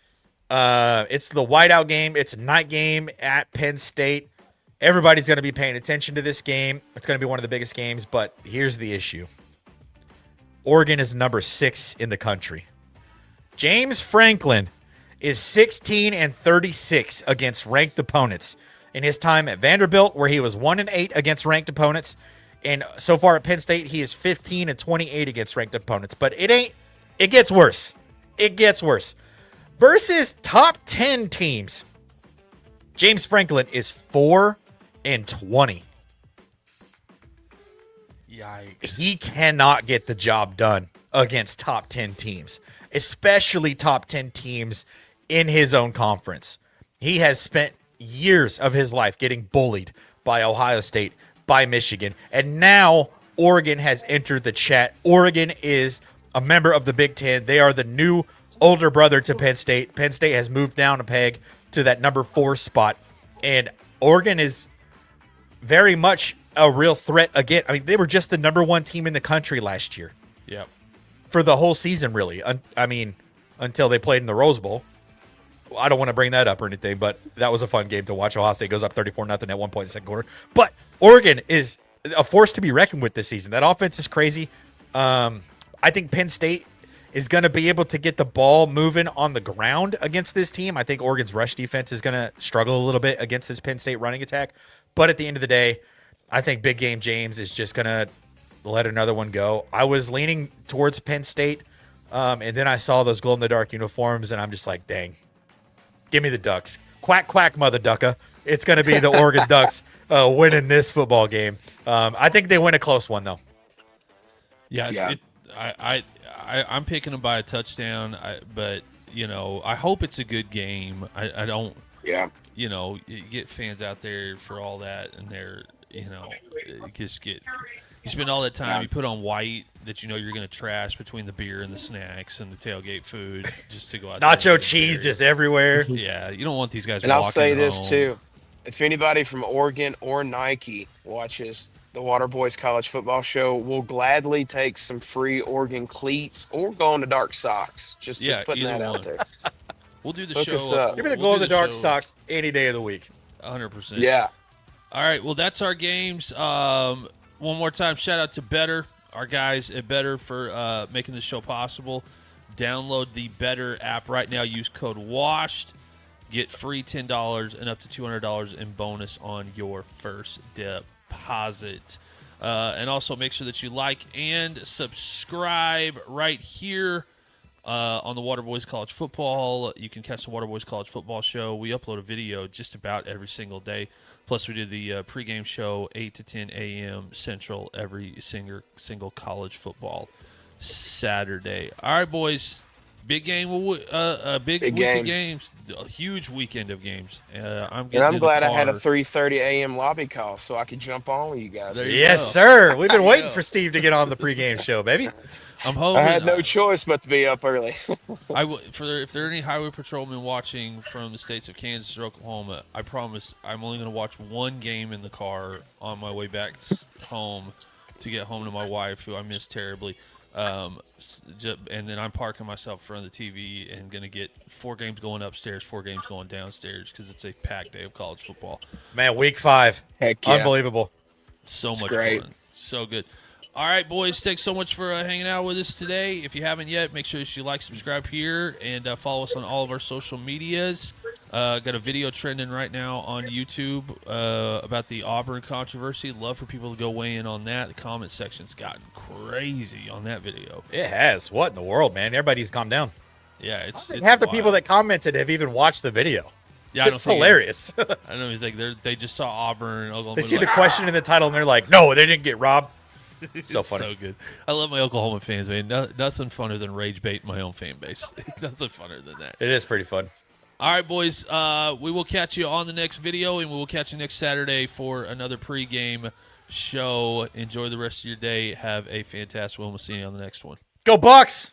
It's the whiteout game. It's a night game at Penn State. Everybody's going to be paying attention to this game. It's going to be one of the biggest games, but here's the issue. Oregon is number 6 in the country. James Franklin is 16-36 against ranked opponents in his time at Vanderbilt, where he was 1-8 against ranked opponents, and so far at Penn State, he is 15-28 against ranked opponents. But it gets worse. It gets worse. Versus top 10 teams, James Franklin is 4-20. Yikes. He cannot get the job done against top 10 teams, especially top 10 teams in his own conference. He has spent years of his life getting bullied by Ohio State, by Michigan, and now Oregon has entered the chat. Oregon is a member of the Big Ten. They are the new older brother to Penn State. Penn State has moved down a peg to that number 4 spot, and Oregon is very much a real threat again. I mean, they were just the number 1 team in the country last year. Yep. For the whole season, really. Until they played in the Rose Bowl. I don't want to bring that up or anything, but that was a fun game to watch. Ohio State goes up 34-0 at one point in the second quarter. But Oregon is a force to be reckoned with this season. That offense is crazy. I think Penn State is going to be able to get the ball moving on the ground against this team. I think Oregon's rush defense is going to struggle a little bit against this Penn State running attack. But at the end of the day, I think Big Game James is just going to let another one go. I was leaning towards Penn State, and then I saw those glow-in-the-dark uniforms, and I'm just like, dang, give me the Ducks. Quack, quack, mother ducka. It's going to be the Oregon Ducks winning this football game. I think they win a close one, though. Yeah. I'm picking them by a touchdown, but, I hope it's a good game. I don't, you get fans out there for all that, and they're, you spend all that time, you put on white that you're going to trash between the beer and the snacks and the tailgate food just to go out there. Nacho cheese just everywhere. Yeah, you don't want these guys And walking I'll say home. this, too. If anybody from Oregon or Nike watches the Waterboys College Football Show, we'll gladly take some free Oregon cleats or glow-in-the-dark socks. Just putting that out there. We'll do the Hook show. us up. Give me the glow-in-the-dark socks any day of the week. 100%. Yeah. All right, well, that's our games. One more time, shout out to Better, our guys at Better for making this show possible. Download the Better app right now. Use code WASHED. Get free $10 and up to $200 in bonus on your first deposit. And also make sure that you like and subscribe right here on the Waterboys College Football. You can catch the Waterboys College Football Show. We upload a video just about every single day. Plus, we do the pregame show 8 to 10 a.m. Central every single college football Saturday. All right, boys. Big game, big week game. of games, a huge weekend of games. I'm glad I had a 3:30 a.m. lobby call so I could jump on with you guys. Yes, sir. We've been waiting for Steve to get on the pregame show, baby. I'm hoping. I had no choice but to be up early. If there are any highway patrolmen watching from the states of Kansas or Oklahoma, I promise I'm only going to watch one game in the car on my way back home to get home to my wife, who I miss terribly. And then I'm parking myself in front of the TV and going to get 4 games going upstairs, 4 games going downstairs because it's a packed day of college football. Man, week 5. Heck yeah. Unbelievable. So It's much great. fun. So good. All right, boys, thanks so much for hanging out with us today. If you haven't yet, make sure that you like, subscribe here, and follow us on all of our social medias. Got a video trending right now on YouTube about the Auburn controversy. Love for people to go weigh in on that. The comment section's gotten crazy on that video. It has. What in the world, man? Everybody's calmed down. Yeah, it's Half the wild. people that commented have even watched the video. Yeah, It's hilarious. I don't know. It's like they just saw Auburn. Oklahoma. They see the question in the title and they're like, no, they didn't get robbed. So It's funny. so good. I love my Oklahoma fans, man. Nothing funner than rage bait my own fan base. Nothing funner than that. It is pretty fun. All right, boys. We will catch you on the next video, and we will catch you next Saturday for another pregame show. Enjoy the rest of your day. Have a fantastic one. We'll see you on the next one. Go Bucks!